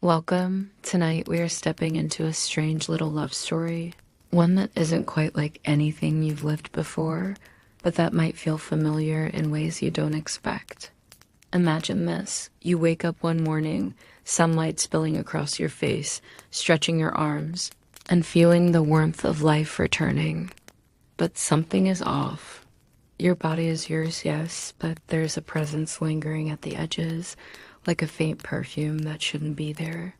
Welcome. Tonight we are stepping into a strange little love story, one that isn't quite like anything you've lived before, but that might feel familiar in ways you don't expect. Imagine this. You wake up one morning, sunlight spilling across your face, stretching your arms, and feeling the warmth of life returning. But something is off. Your body is yours, yes, but there's a presence lingering at the edges, like a faint perfume that shouldn't be there.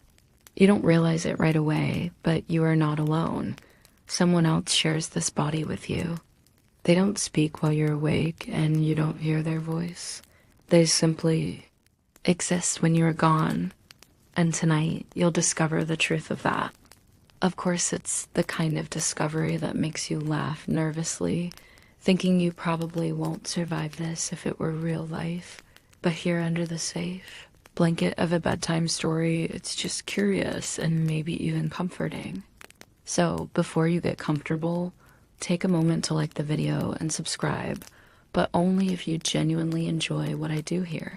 You don't realize it right away, but you are not alone. Someone else shares this body with you. They don't speak while you're awake, and you don't hear their voice. They simply exist when you're gone. And tonight, you'll discover the truth of that. Of course, it's the kind of discovery that makes you laugh nervously, thinking you probably won't survive this if it were real life. But here under the safe blanket of a bedtime story, it's just curious and maybe even comforting. So before you get comfortable, take a moment to like the video and subscribe, but only if you genuinely enjoy what I do here.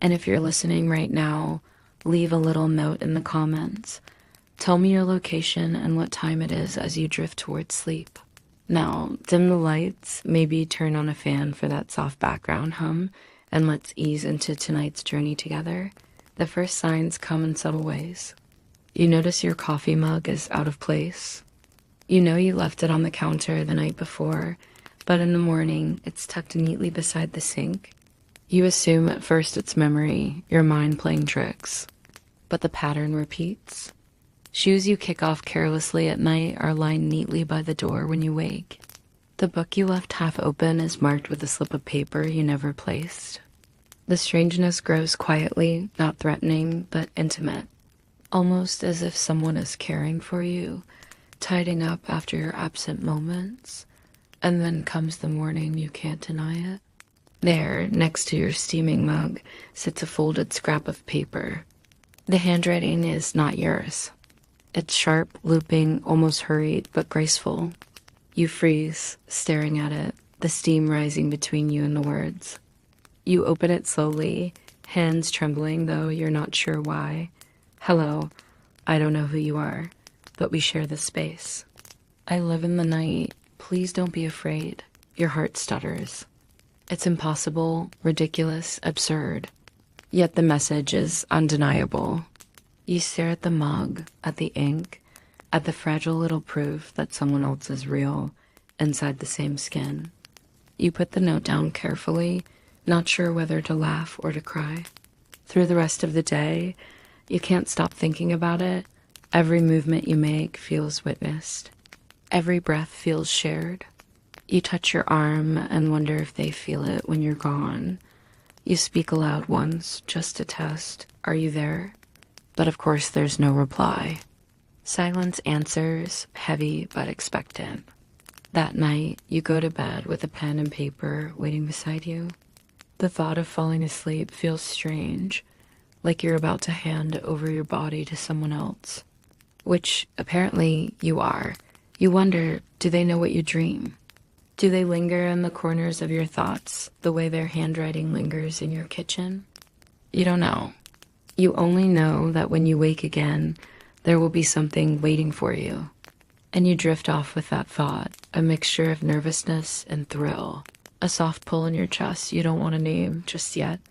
And if you're listening right now, leave a little note in the comments. Tell me your location and what time it is as you drift towards sleep. Now, dim the lights, maybe turn on a fan for that soft background hum, and let's ease into tonight's journey together. The first signs come in subtle ways. You notice your coffee mug is out of place. You know you left it on the counter the night before, but in the morning, it's tucked neatly beside the sink. You assume at first it's memory, your mind playing tricks. But the pattern repeats. Shoes you kick off carelessly at night are lined neatly by the door when you wake. The book you left half open is marked with a slip of paper you never placed. The strangeness grows quietly, not threatening, but intimate. Almost as if someone is caring for you, tidying up after your absent moments. And then comes the morning you can't deny it. There, next to your steaming mug, sits a folded scrap of paper. The handwriting is not yours. It's sharp, looping, almost hurried, but graceful. You freeze, staring at it, the steam rising between you and the words. You open it slowly, hands trembling, though you're not sure why. Hello, I don't know who you are, but we share this space. I live in the night. Please don't be afraid. Your heart stutters. It's impossible, ridiculous, absurd. Yet the message is undeniable. You stare at the mug, at the ink, at the fragile little proof that someone else is real inside the same skin. You put the note down carefully, not sure whether to laugh or to cry. Through the rest of the day, you can't stop thinking about it. Every movement you make feels witnessed. Every breath feels shared. You touch your arm and wonder if they feel it when you're gone. You speak aloud once, just to test. Are you there? But of course there's no reply. Silence answers, heavy but expectant. That night, you go to bed with a pen and paper waiting beside you. The thought of falling asleep feels strange, like you're about to hand over your body to someone else. Which, apparently, you are. You wonder, do they know what you dream? Do they linger in the corners of your thoughts, the way their handwriting lingers in your kitchen? You don't know. You only know that when you wake again, there will be something waiting for you. And you drift off with that thought, a mixture of nervousness and thrill, a soft pull in your chest you don't want to name just yet.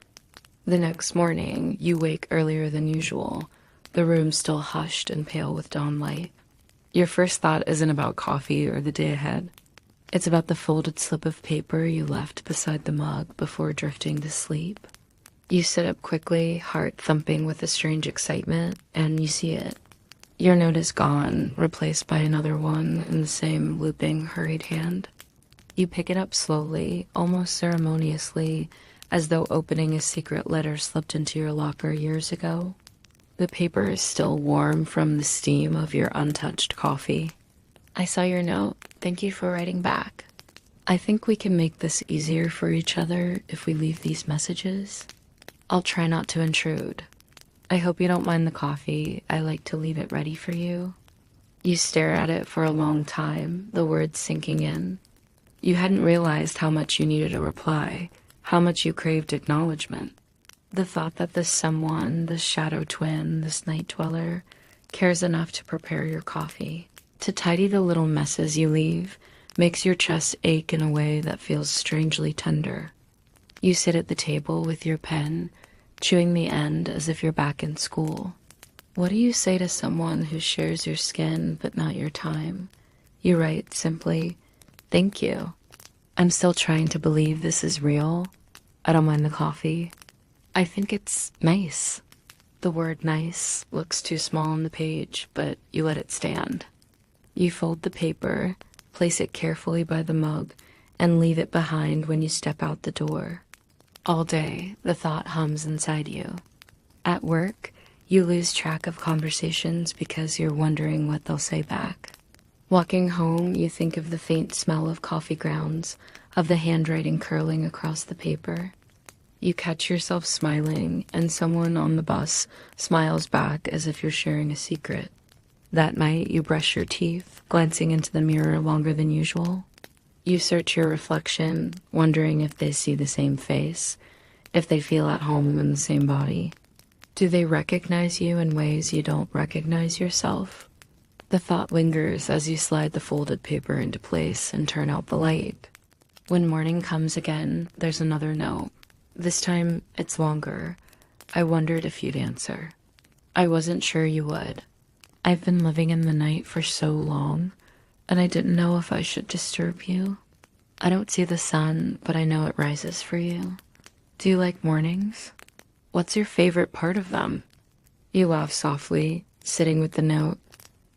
The next morning, you wake earlier than usual, the room still hushed and pale with dawn light. Your first thought isn't about coffee or the day ahead. It's about the folded slip of paper you left beside the mug before drifting to sleep. You sit up quickly, heart thumping with a strange excitement, and you see it. Your note is gone, replaced by another one in the same looping, hurried hand. You pick it up slowly, almost ceremoniously, as though opening a secret letter slipped into your locker years ago. The paper is still warm from the steam of your untouched coffee. I saw your note. Thank you for writing back. I think we can make this easier for each other if we leave these messages. I'll try not to intrude. I hope you don't mind the coffee. I like to leave it ready for you. You stare at it for a long time, the words sinking in. You hadn't realized how much you needed a reply, how much you craved acknowledgement. The thought that this someone, this shadow twin, this night dweller, cares enough to prepare your coffee, to tidy the little messes you leave, makes your chest ache in a way that feels strangely tender. You sit at the table with your pen, chewing the end as if you're back in school. What do you say to someone who shares your skin but not your time? You write simply, "Thank you. I'm still trying to believe this is real. I don't mind the coffee. I think it's nice." The word nice looks too small on the page, but you let it stand. You fold the paper, place it carefully by the mug, and leave it behind when you step out the door. All day, the thought hums inside you. At work, you lose track of conversations because you're wondering what they'll say back. Walking home, you think of the faint smell of coffee grounds, of the handwriting curling across the paper. You catch yourself smiling, and someone on the bus smiles back as if you're sharing a secret. That night, you brush your teeth, glancing into the mirror longer than usual. You search your reflection, wondering if they see the same face, if they feel at home in the same body. Do they recognize you in ways you don't recognize yourself? The thought lingers as you slide the folded paper into place and turn out the light. When morning comes again, there's another note. This time, it's longer. I wondered if you'd answer. I wasn't sure you would. I've been living in the night for so long, and I didn't know if I should disturb you. I don't see the sun, but I know it rises for you. Do you like mornings? What's your favorite part of them? You laugh softly, sitting with the note,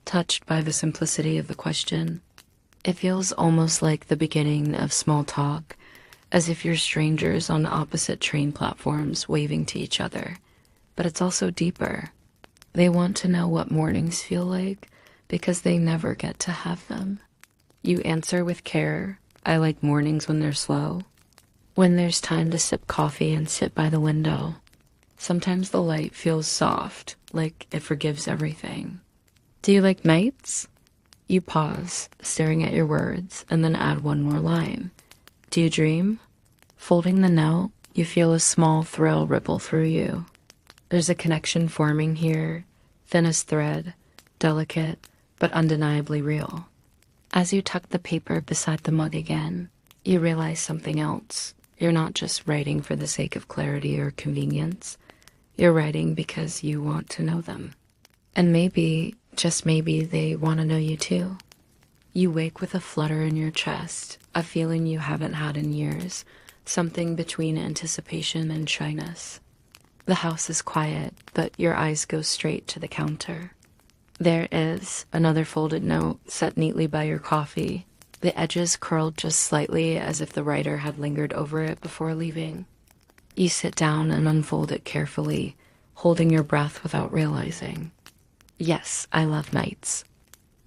touched by the simplicity of the question. It feels almost like the beginning of small talk, as if you're strangers on opposite train platforms waving to each other. But it's also deeper. They want to know what mornings feel like because they never get to have them. You answer with care, "I like mornings when they're slow. When there's time to sip coffee and sit by the window. Sometimes the light feels soft, like it forgives everything. Do you like nights?" You pause, staring at your words, and then add one more line. "Do you dream?" Folding the note, you feel a small thrill ripple through you. There's a connection forming here, thin as thread, delicate, but undeniably real. As you tuck the paper beside the mug again, you realize something else. You're not just writing for the sake of clarity or convenience. You're writing because you want to know them. And maybe, just maybe, they want to know you too. You wake with a flutter in your chest, a feeling you haven't had in years, something between anticipation and shyness. The house is quiet, but your eyes go straight to the counter. There is another folded note set neatly by your coffee, the edges curled just slightly as if the writer had lingered over it before leaving. You sit down and unfold it carefully, holding your breath without realizing. Yes, I love nights.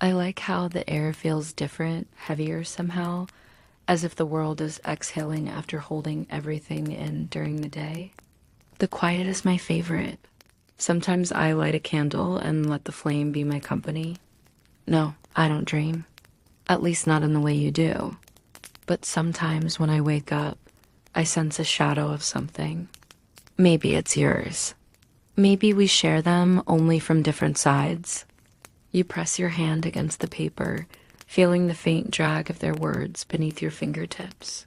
I like how the air feels different, heavier somehow, as if the world is exhaling after holding everything in during the day. The quiet is my favorite. Sometimes I light a candle and let the flame be my company. No, I don't dream. At least not in the way you do. But sometimes when I wake up, I sense a shadow of something. Maybe it's yours. Maybe we share them only from different sides. You press your hand against the paper, feeling the faint drag of their words beneath your fingertips.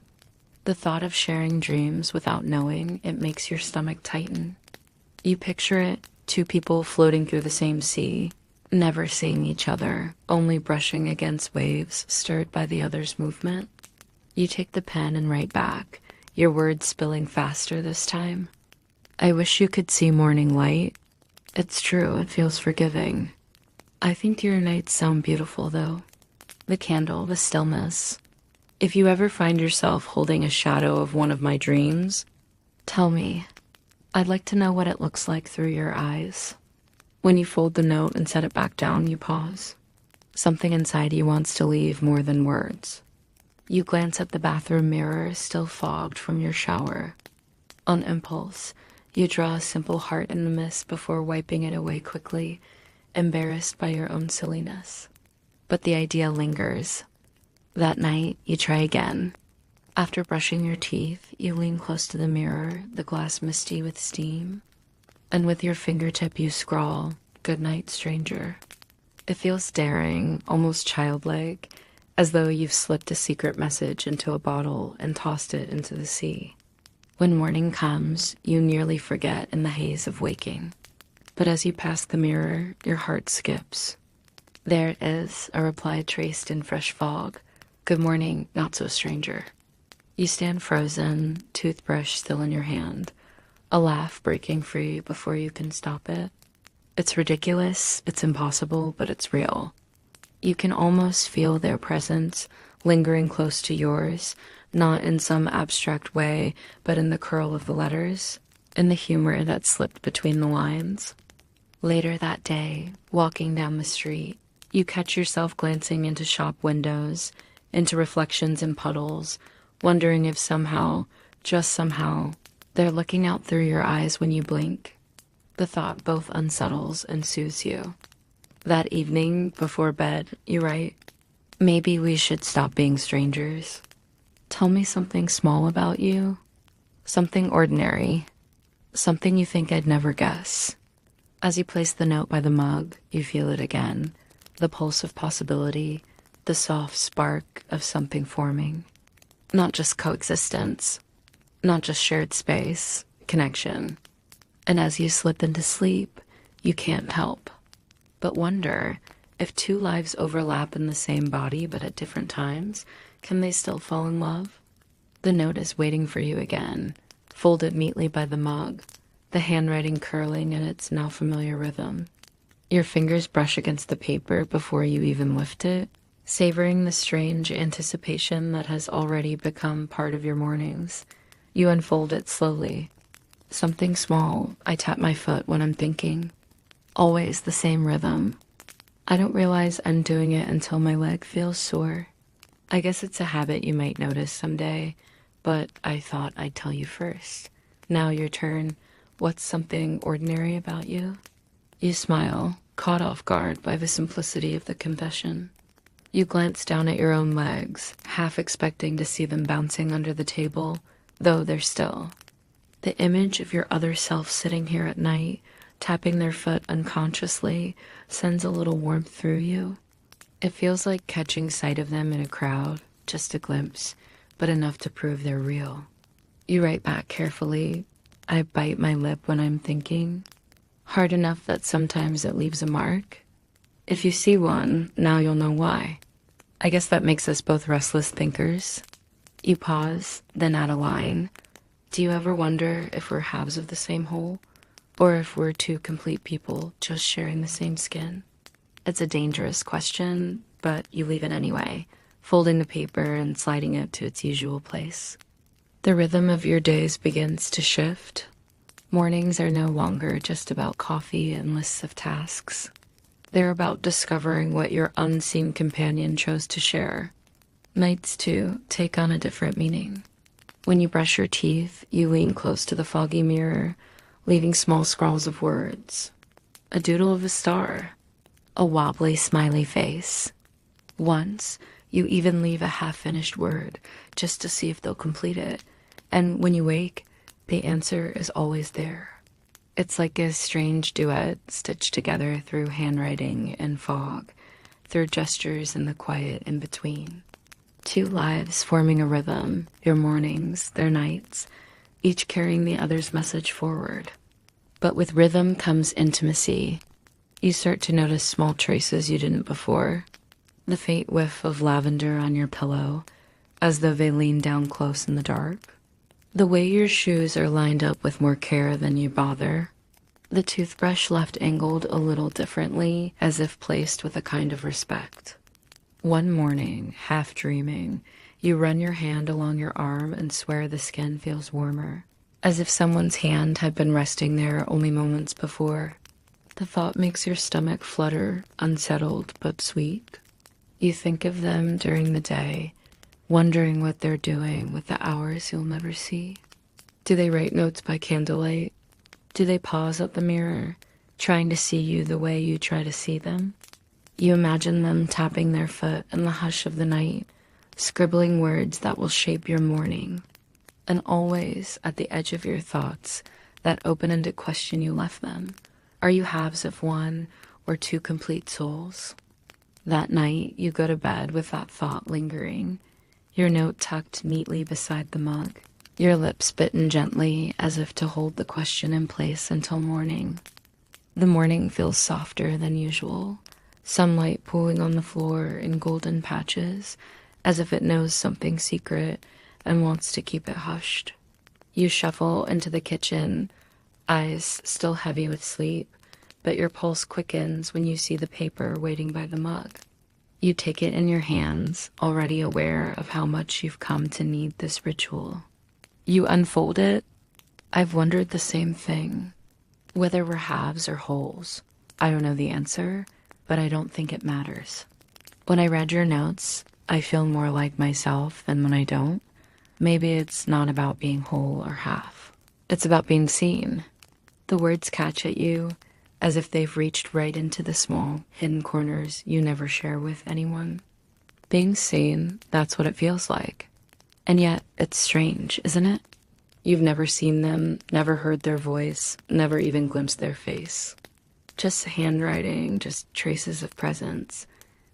The thought of sharing dreams without knowing it makes your stomach tighten. You picture it, two people floating through the same sea, never seeing each other, only brushing against waves stirred by the other's movement. You take the pen and write back, your words spilling faster this time. I wish you could see morning light. It's true, it feels forgiving. I think your nights sound beautiful, though. The candle, the stillness. If you ever find yourself holding a shadow of one of my dreams, tell me. I'd like to know what it looks like through your eyes. When you fold the note and set it back down, you pause. Something inside you wants to leave more than words. You glance at the bathroom mirror, still fogged from your shower. On impulse, you draw a simple heart in the mist before wiping it away quickly, embarrassed by your own silliness. But the idea lingers. That night, you try again. After brushing your teeth, you lean close to the mirror, the glass misty with steam, and with your fingertip you scrawl, "Good night, stranger." It feels daring, almost childlike, as though you've slipped a secret message into a bottle and tossed it into the sea. When morning comes, you nearly forget in the haze of waking. But as you pass the mirror, your heart skips. There it is, a reply traced in fresh fog. "Good morning, not so stranger." You stand frozen, toothbrush still in your hand, a laugh breaking free before you can stop it. It's ridiculous, it's impossible, but it's real. You can almost feel their presence lingering close to yours, not in some abstract way, but in the curl of the letters, in the humor that slipped between the lines. Later that day, walking down the street, you catch yourself glancing into shop windows, into reflections in puddles, wondering if somehow, just somehow, they're looking out through your eyes when you blink. The thought both unsettles and soothes you. That evening, before bed, you write, "Maybe we should stop being strangers. Tell me something small about you, something ordinary, something you think I'd never guess." As you place the note by the mug, you feel it again, the pulse of possibility, the soft spark of something forming. Not just coexistence, not just shared space, connection. And as you slip into sleep, you can't help but wonder, if two lives overlap in the same body but at different times, can they still fall in love? The note is waiting for you again, folded neatly by the mug, the handwriting curling in its now familiar rhythm. Your fingers brush against the paper before you even lift it, savoring the strange anticipation that has already become part of your mornings. You unfold it slowly. Something small, I tap my foot when I'm thinking. Always the same rhythm. I don't realize I'm doing it until my leg feels sore. I guess it's a habit you might notice someday, but I thought I'd tell you first. Now your turn. What's something ordinary about you? You smile, caught off guard by the simplicity of the confession. You glance down at your own legs, half expecting to see them bouncing under the table, though they're still. The image of your other self sitting here at night, tapping their foot unconsciously, sends a little warmth through you. It feels like catching sight of them in a crowd, just a glimpse, but enough to prove they're real. You write back carefully. I bite my lip when I'm thinking, hard enough that sometimes it leaves a mark. If you see one, now you'll know why. I guess that makes us both restless thinkers. You pause, then add a line. Do you ever wonder if we're halves of the same whole? Or if we're two complete people just sharing the same skin? It's a dangerous question, but you leave it anyway, folding the paper and sliding it to its usual place. The rhythm of your days begins to shift. Mornings are no longer just about coffee and lists of tasks. They're about discovering what your unseen companion chose to share. Nights, too, take on a different meaning. When you brush your teeth, you lean close to the foggy mirror, leaving small scrawls of words. A doodle of a star. A wobbly, smiley face. Once, you even leave a half-finished word, just to see if they'll complete it. And when you wake, the answer is always there. It's like a strange duet stitched together through handwriting and fog, through gestures and the quiet in between. Two lives forming a rhythm, your mornings, their nights, each carrying the other's message forward. But with rhythm comes intimacy. You start to notice small traces you didn't before. The faint whiff of lavender on your pillow, as though they lean down close in the dark. The way your shoes are lined up with more care than you bother. The toothbrush left angled a little differently, as if placed with a kind of respect. One morning, half dreaming, you run your hand along your arm and swear the skin feels warmer, as if someone's hand had been resting there only moments before. The thought makes your stomach flutter, unsettled but sweet. You think of them during the day, wondering what they're doing with the hours you'll never see. Do they write notes by candlelight? Do they pause at the mirror, trying to see you the way you try to see them? You imagine them tapping their foot in the hush of the night, scribbling words that will shape your morning, and always at the edge of your thoughts that open-ended question you left them. Are you halves of one or two complete souls? That night, you go to bed with that thought lingering, your note tucked neatly beside the mug, your lips bitten gently as if to hold the question in place until morning. The morning feels softer than usual, sunlight pooling on the floor in golden patches, as if it knows something secret and wants to keep it hushed. You shuffle into the kitchen, eyes still heavy with sleep, but your pulse quickens when you see the paper waiting by the mug. You take it in your hands, already aware of how much you've come to need this ritual. You unfold it. I've wondered the same thing. Whether we're halves or wholes, I don't know the answer, but I don't think it matters. When I read your notes, I feel more like myself than when I don't. Maybe it's not about being whole or half. It's about being seen. The words catch at you as if they've reached right into the small, hidden corners you never share with anyone. Being seen, that's what it feels like. And yet, it's strange, isn't it? You've never seen them, never heard their voice, never even glimpsed their face. Just handwriting, just traces of presence.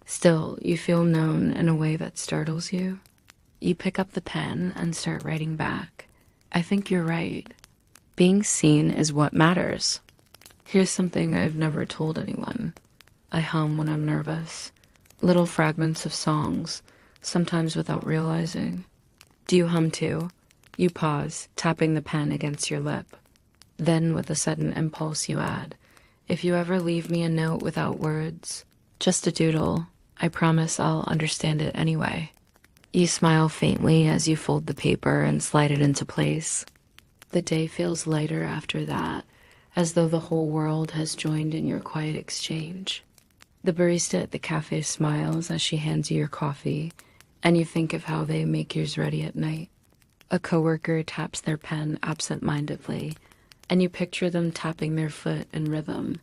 Still, you feel known in a way that startles you. You pick up the pen and start writing back. I think you're right. Being seen is what matters. Here's something I've never told anyone. I hum when I'm nervous. Little fragments of songs, sometimes without realizing. Do you hum too? You pause, tapping the pen against your lip. Then, with a sudden impulse, you add, if you ever leave me a note without words, just a doodle, I promise I'll understand it anyway. You smile faintly as you fold the paper and slide it into place. The day feels lighter after that, as though the whole world has joined in your quiet exchange. The barista at the cafe smiles as she hands you your coffee, and you think of how they make yours ready at night. A coworker taps their pen absent-mindedly, and you picture them tapping their foot in rhythm.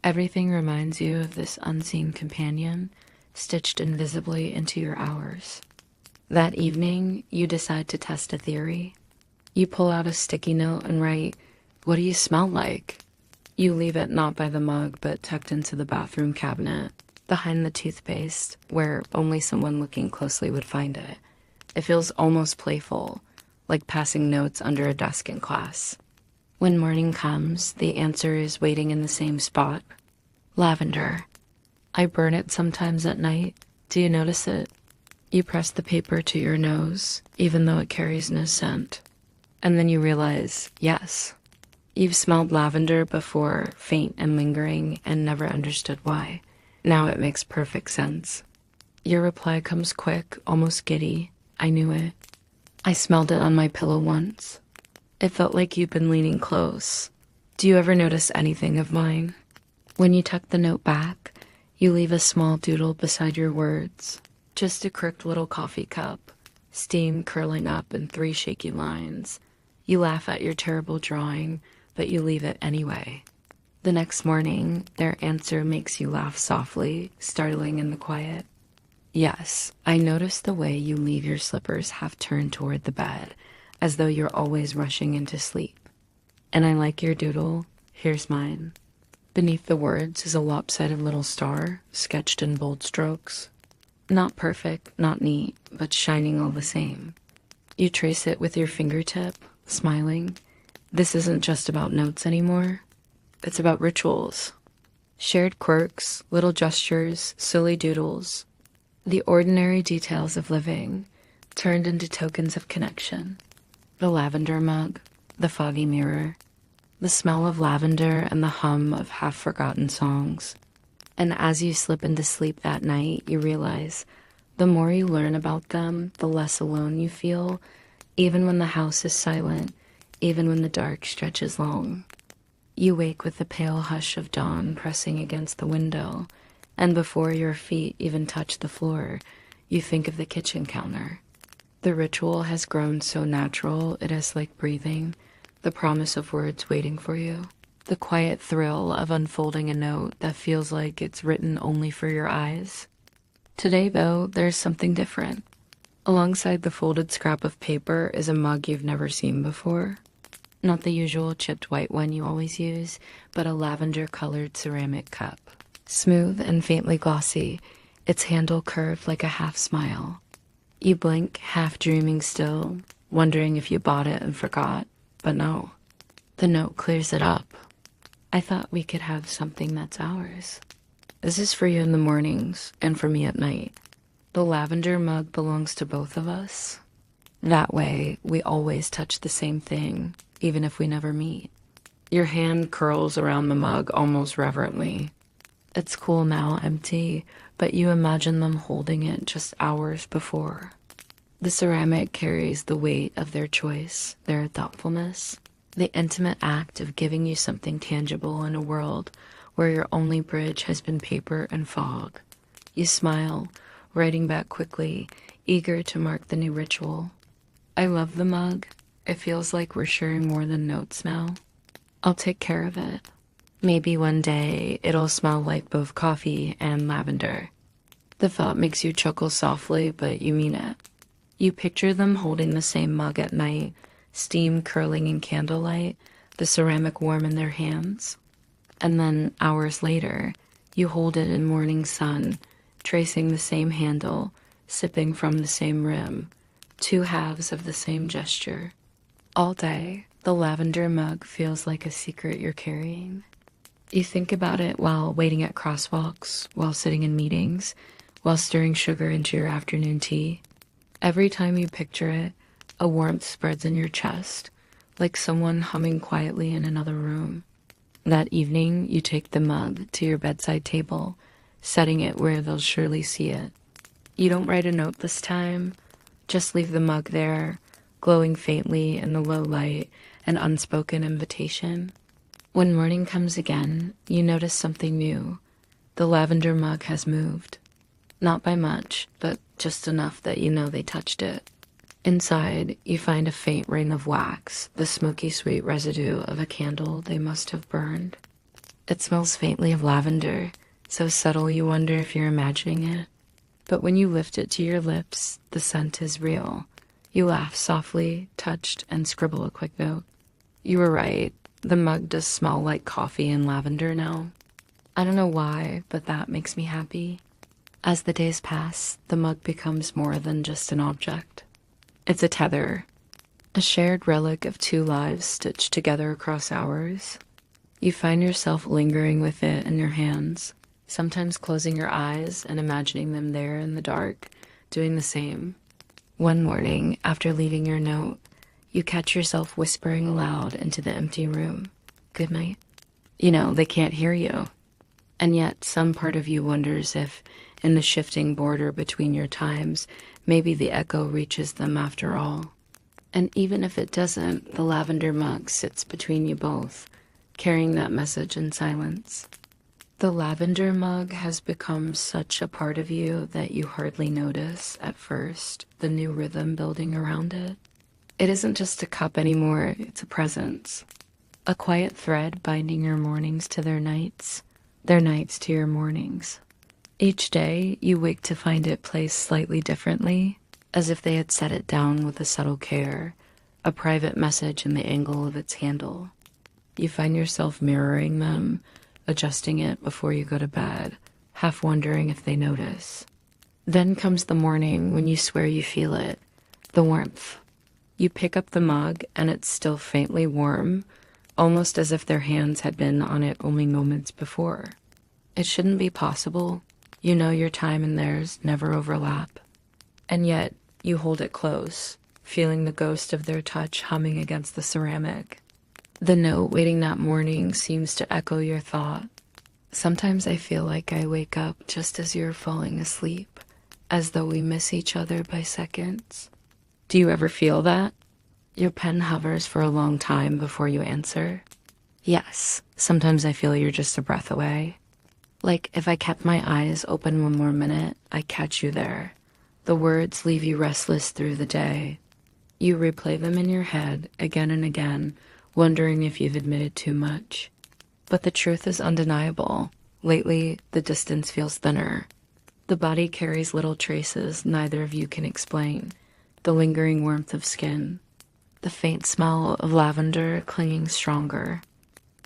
Everything reminds you of this unseen companion, stitched invisibly into your hours. That evening, you decide to test a theory. You pull out a sticky note and write, "What do you smell like?" You leave it not by the mug, but tucked into the bathroom cabinet, behind the toothpaste, where only someone looking closely would find it. It feels almost playful, like passing notes under a desk in class. When morning comes, the answer is waiting in the same spot. Lavender. I burn it sometimes at night. Do you notice it? You press the paper to your nose, even though it carries no scent. And then you realize, yes, you've smelled lavender before, faint and lingering, and never understood why. Now it makes perfect sense. Your reply comes quick, almost giddy. I knew it. I smelled it on my pillow once. It felt like you've been leaning close. Do you ever notice anything of mine? When you tuck the note back, you leave a small doodle beside your words. Just a crooked little coffee cup, steam curling up in 3 shaky lines. You laugh at your terrible drawing, but you leave it anyway. The next morning, their answer makes you laugh softly, startling in the quiet. Yes, I noticed the way you leave your slippers half turned toward the bed, as though you're always rushing into sleep. And I like your doodle. Here's mine. Beneath the words is a lopsided little star, sketched in bold strokes. Not perfect, not neat, but shining all the same. You trace it with your fingertip, smiling. This isn't just about notes anymore. It's about rituals. Shared quirks, little gestures, silly doodles. The ordinary details of living, turned into tokens of connection. The lavender mug, the foggy mirror, the smell of lavender and the hum of half-forgotten songs. And as you slip into sleep that night, you realize the more you learn about them, the less alone you feel, even when the house is silent, even when the dark stretches long. You wake with the pale hush of dawn pressing against the window, and before your feet even touch the floor, you think of the kitchen counter. The ritual has grown so natural, it is like breathing, the promise of words waiting for you. The quiet thrill of unfolding a note that feels like it's written only for your eyes. Today, though, there's something different. Alongside the folded scrap of paper is a mug you've never seen before. Not the usual chipped white one you always use, but a lavender-colored ceramic cup. Smooth and faintly glossy, its handle curved like a half smile. You blink, half dreaming still, wondering if you bought it and forgot, but no. The note clears it up. I thought we could have something that's ours. This is for you in the mornings and for me at night. The lavender mug belongs to both of us. That way, we always touch the same thing, even if we never meet. Your hand curls around the mug almost reverently. It's cool now, empty, but you imagine them holding it just hours before. The ceramic carries the weight of their choice, their thoughtfulness, the intimate act of giving you something tangible in a world where your only bridge has been paper and fog. You smile, writing back quickly, eager to mark the new ritual. I love the mug. It feels like we're sharing more than notes now. I'll take care of it. Maybe one day it'll smell like both coffee and lavender. The thought makes you chuckle softly, but you mean it. You picture them holding the same mug at night, steam curling in candlelight, the ceramic warm in their hands. And then, hours later, you hold it in morning sun, tracing the same handle, sipping from the same rim, two halves of the same gesture. All day, the lavender mug feels like a secret you're carrying. You think about it while waiting at crosswalks, while sitting in meetings, while stirring sugar into your afternoon tea. Every time you picture it, a warmth spreads in your chest, like someone humming quietly in another room. That evening, you take the mug to your bedside table, setting it where they'll surely see it. You don't write a note this time, just leave the mug there, glowing faintly in the low light, an unspoken invitation. When morning comes again, you notice something new. The lavender mug has moved. Not by much, but just enough that you know they touched it. Inside, you find a faint ring of wax, the smoky sweet residue of a candle they must have burned. It smells faintly of lavender, so subtle you wonder if you're imagining it. But when you lift it to your lips, the scent is real. You laugh softly, touched, and scribble a quick note. You were right. The mug does smell like coffee and lavender now. I don't know why, but that makes me happy. As the days pass, the mug becomes more than just an object. It's a tether, a shared relic of two lives stitched together across hours. You find yourself lingering with it in your hands, sometimes closing your eyes and imagining them there in the dark, doing the same. One morning, after leaving your note, you catch yourself whispering aloud into the empty room, "Good night." You know, they can't hear you. And yet, some part of you wonders if, in the shifting border between your times, maybe the echo reaches them after all. And even if it doesn't, the lavender mug sits between you both, carrying that message in silence. The lavender mug has become such a part of you that you hardly notice, at first, the new rhythm building around it. It isn't just a cup anymore, it's a presence. A quiet thread binding your mornings to their nights to your mornings. Each day, you wake to find it placed slightly differently, as if they had set it down with a subtle care, a private message in the angle of its handle. You find yourself mirroring them, adjusting it before you go to bed, half wondering if they notice. Then comes the morning when you swear you feel it, the warmth. You pick up the mug and it's still faintly warm, almost as if their hands had been on it only moments before. It shouldn't be possible. You know your time and theirs never overlap. And yet, you hold it close, feeling the ghost of their touch humming against the ceramic. The note waiting that morning seems to echo your thought. Sometimes I feel like I wake up just as you're falling asleep, as though we miss each other by seconds. Do you ever feel that? Your pen hovers for a long time before you answer. Yes, sometimes I feel you're just a breath away. Like if I kept my eyes open one more minute, I catch you there. The words leave you restless through the day. You replay them in your head again and again, wondering if you've admitted too much. But the truth is undeniable. Lately, the distance feels thinner. The body carries little traces neither of you can explain. The lingering warmth of skin, the faint smell of lavender clinging stronger.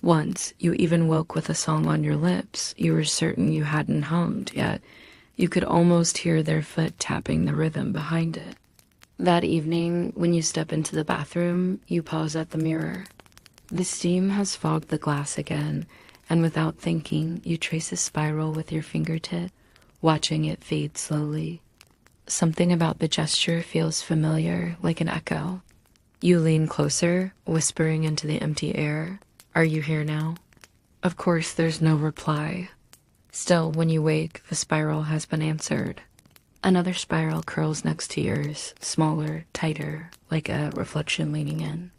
Once, you even woke with a song on your lips you were certain you hadn't hummed, yet you could almost hear their foot tapping the rhythm behind it. That evening, when you step into the bathroom, you pause at the mirror. The steam has fogged the glass again, and without thinking, you trace a spiral with your fingertip, watching it fade slowly. Something about the gesture feels familiar, like an echo. You lean closer, whispering into the empty air, "Are you here now?" Of course, there's no reply. Still, when you wake, the spiral has been answered. Another spiral curls next to yours, smaller, tighter, like a reflection leaning in.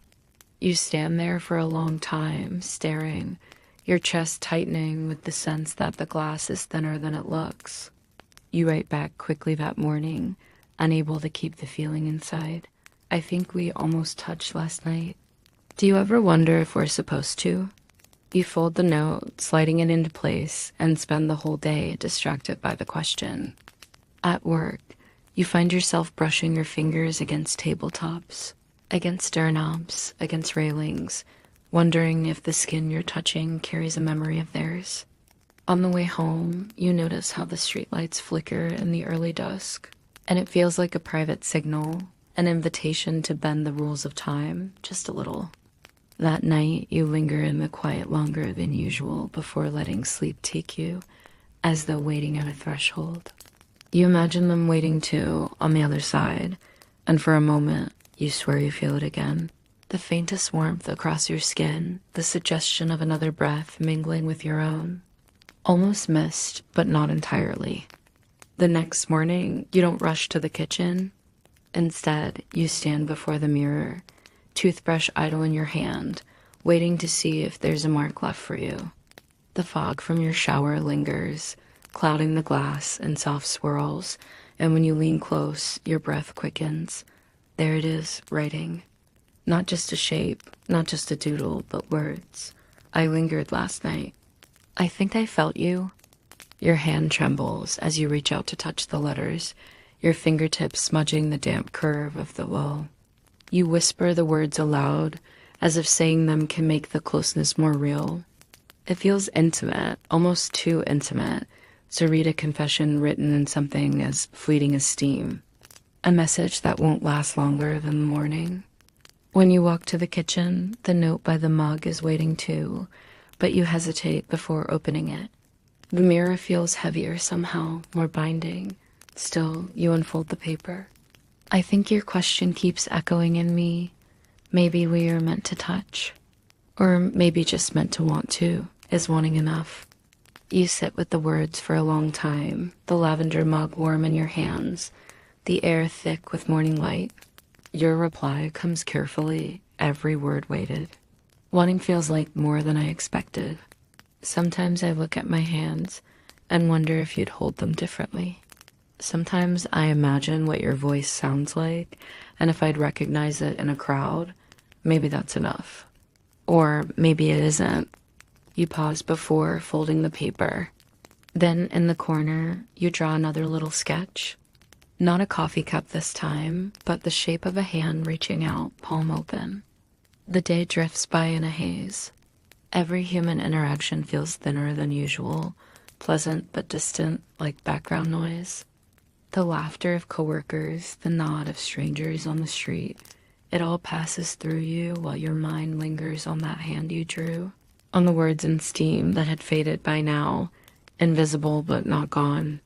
You stand there for a long time, staring, your chest tightening with the sense that the glass is thinner than it looks. You write back quickly that morning, unable to keep the feeling inside. "I think we almost touched last night. Do you ever wonder if we're supposed to?" You fold the note, sliding it into place, and spend the whole day distracted by the question. At work, you find yourself brushing your fingers against tabletops, against doorknobs, against railings, wondering if the skin you're touching carries a memory of theirs. On the way home, you notice how the streetlights flicker in the early dusk, and it feels like a private signal, an invitation to bend the rules of time just a little. That night, you linger in the quiet longer than usual before letting sleep take you, as though waiting at a threshold. You imagine them waiting too, on the other side, and for a moment, you swear you feel it again. The faintest warmth across your skin, the suggestion of another breath mingling with your own. Almost missed, but not entirely. The next morning, you don't rush to the kitchen. Instead, you stand before the mirror, toothbrush idle in your hand, waiting to see if there's a mark left for you. The fog from your shower lingers, clouding the glass in soft swirls, and when you lean close, your breath quickens. There it is, writing. Not just a shape, not just a doodle, but words. "I lingered last night. I think I felt you." Your hand trembles as you reach out to touch the letters, your fingertips smudging the damp curve of the wall. You whisper the words aloud, as if saying them can make the closeness more real. It feels intimate, almost too intimate, to read a confession written in something as fleeting as steam. A message that won't last longer than the morning. When you walk to the kitchen, the note by the mug is waiting too, but you hesitate before opening it. The mirror feels heavier somehow, more binding. Still, you unfold the paper. "I think your question keeps echoing in me. Maybe we are meant to touch. Or maybe just meant to want to. Is wanting enough?" You sit with the words for a long time, the lavender mug warm in your hands, the air thick with morning light. Your reply comes carefully, every word weighted. "Wanting feels like more than I expected. Sometimes I look at my hands and wonder if you'd hold them differently. Sometimes I imagine what your voice sounds like, and if I'd recognize it in a crowd, maybe that's enough. Or maybe it isn't." You pause before folding the paper. Then in the corner, you draw another little sketch. Not a coffee cup this time, but the shape of a hand reaching out, palm open. The day drifts by in a haze. Every human interaction feels thinner than usual, pleasant but distant, like background noise. The laughter of coworkers, the nod of strangers on the street, it all passes through you while your mind lingers on that hand you drew, on the words in steam that had faded by now, invisible but not gone.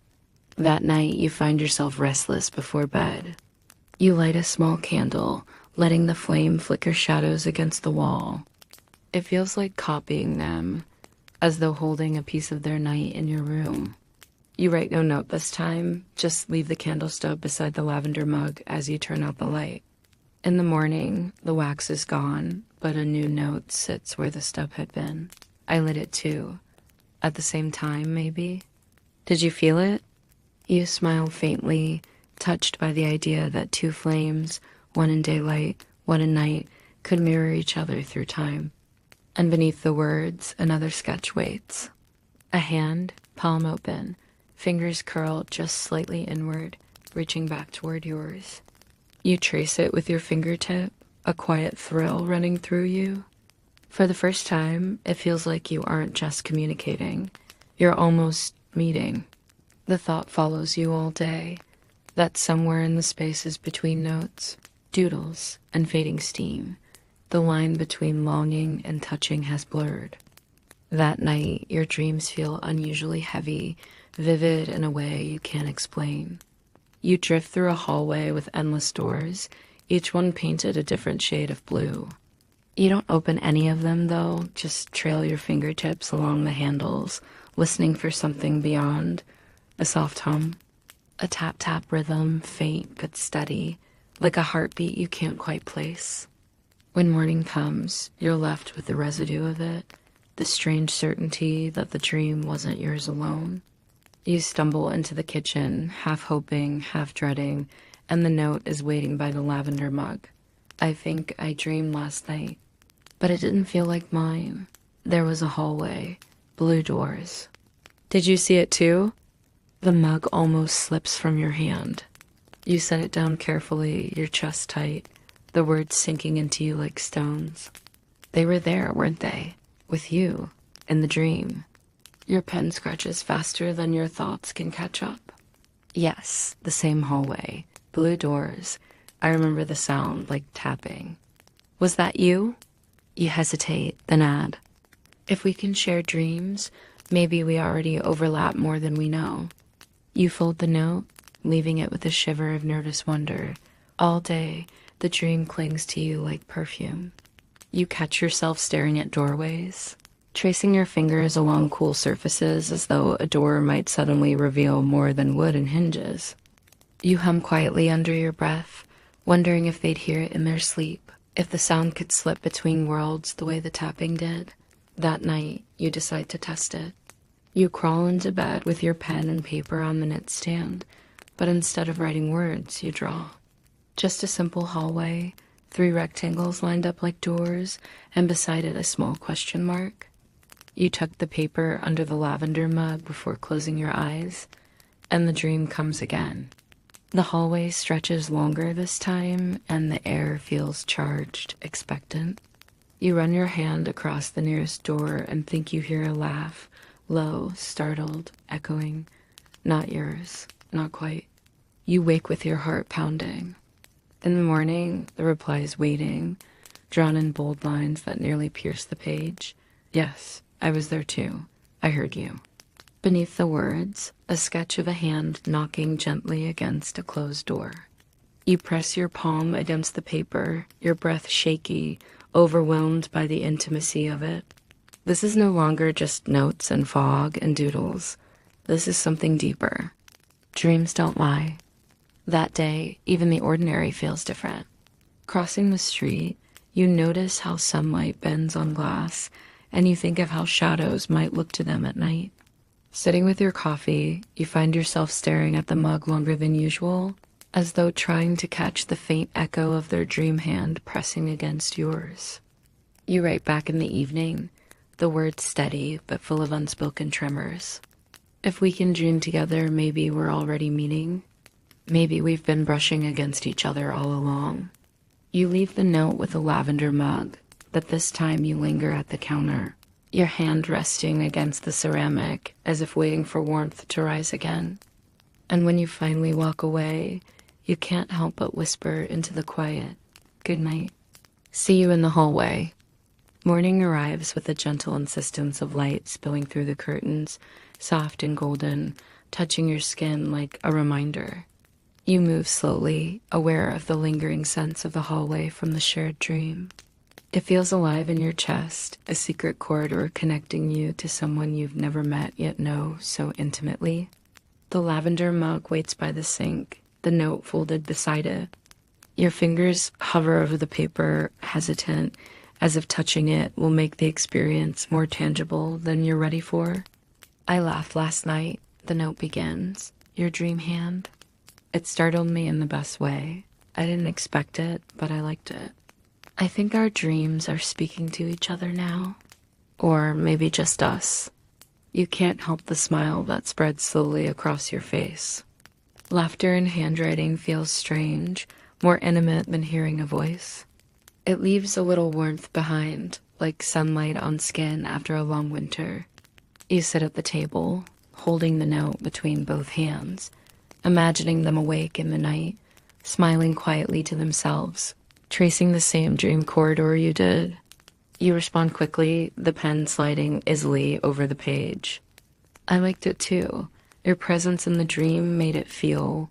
That night, you find yourself restless before bed. You light a small candle, letting the flame flicker shadows against the wall. It feels like copying them, as though holding a piece of their night in your room. You write no note this time, just leave the candle stub beside the lavender mug as you turn out the light. In the morning, the wax is gone, but a new note sits where the stub had been. I lit it too. At the same time, maybe? Did you feel it? You smile faintly, touched by the idea that two flames, one in daylight, one in night, could mirror each other through time. And beneath the words, another sketch waits. A hand, palm open, Fingers curl just slightly inward, reaching back toward yours. You trace it with your fingertip, a quiet thrill running through you. For the first time, it feels like you aren't just communicating. You're almost meeting. The thought follows you all day, that somewhere in the spaces between notes, doodles, and fading steam, the line between longing and touching has blurred. That night, your dreams feel unusually heavy, vivid in a way you can't explain. You drift through a hallway with endless doors, each one painted a different shade of blue. You don't open any of them, though, just trail your fingertips along the handles, listening for something beyond. A soft hum, a tap-tap rhythm, faint but steady, like a heartbeat you can't quite place. When morning comes, you're left with the residue of it, the strange certainty that the dream wasn't yours alone. You stumble into the kitchen, half hoping, half dreading, and the note is waiting by the lavender mug. I think I dreamed last night, but it didn't feel like mine. There was a hallway, blue doors. Did you see it too? The mug almost slips from your hand. You set it down carefully, your chest tight, the words sinking into you like stones. They were there, weren't they? With you, in the dream. Your pen scratches faster than your thoughts can catch up. Yes, the same hallway, blue doors. I remember the sound, like tapping. Was that you? You hesitate, then add, if we can share dreams, maybe we already overlap more than we know. You fold the note, leaving it with a shiver of nervous wonder. All day, the dream clings to you like perfume. You catch yourself staring at doorways, tracing your fingers along cool surfaces as though a door might suddenly reveal more than wood and hinges. You hum quietly under your breath, wondering if they'd hear it in their sleep, if the sound could slip between worlds the way the tapping did. That night, you decide to test it. You crawl into bed with your pen and paper on the nightstand, but instead of writing words, you draw. Just a simple hallway, 3 rectangles lined up like doors, and beside it a small question mark. You tuck the paper under the lavender mug before closing your eyes, and the dream comes again. The hallway stretches longer this time, and the air feels charged, expectant. You run your hand across the nearest door and think you hear a laugh, low, startled, echoing. Not yours, not quite. You wake with your heart pounding. In the morning, the reply is waiting, drawn in bold lines that nearly pierce the page. Yes, I was there too. I heard you. Beneath the words, a sketch of a hand knocking gently against a closed door. You press your palm against the paper, your breath shaky, overwhelmed by the intimacy of it. This is no longer just notes and fog and doodles. This is something deeper. Dreams don't lie. That day, even the ordinary feels different. Crossing the street, you notice how sunlight bends on glass, and you think of how shadows might look to them at night. Sitting with your coffee, you find yourself staring at the mug longer than usual, as though trying to catch the faint echo of their dream hand pressing against yours. You write back in the evening, the words steady but full of unspoken tremors. If we can dream together, maybe we're already meeting. Maybe we've been brushing against each other all along. You leave the note with a lavender mug, but this time you linger at the counter, your hand resting against the ceramic as if waiting for warmth to rise again. And when you finally walk away, you can't help but whisper into the quiet, "Good night. See you in the hallway." Morning arrives with a gentle insistence of light spilling through the curtains, soft and golden, touching your skin like a reminder. You move slowly, aware of the lingering sense of the hallway from the shared dream. It feels alive in your chest, a secret corridor connecting you to someone you've never met yet know so intimately. The lavender mug waits by the sink, the note folded beside it. Your fingers hover over the paper, hesitant, as if touching it will make the experience more tangible than you're ready for. "I laughed last night," the note begins, your dream hand. "It startled me in the best way. I didn't expect it, but I liked it. I think our dreams are speaking to each other now. Or maybe just us. You can't help the smile that spreads slowly across your face. Laughter in handwriting feels strange, more intimate than hearing a voice. It leaves a little warmth behind, like sunlight on skin after a long winter. You sit at the table, holding the note between both hands, imagining them awake in the night, smiling quietly to themselves, tracing the same dream corridor you did. You respond quickly, the pen sliding easily over the page. I liked it too. Your presence in the dream made it feel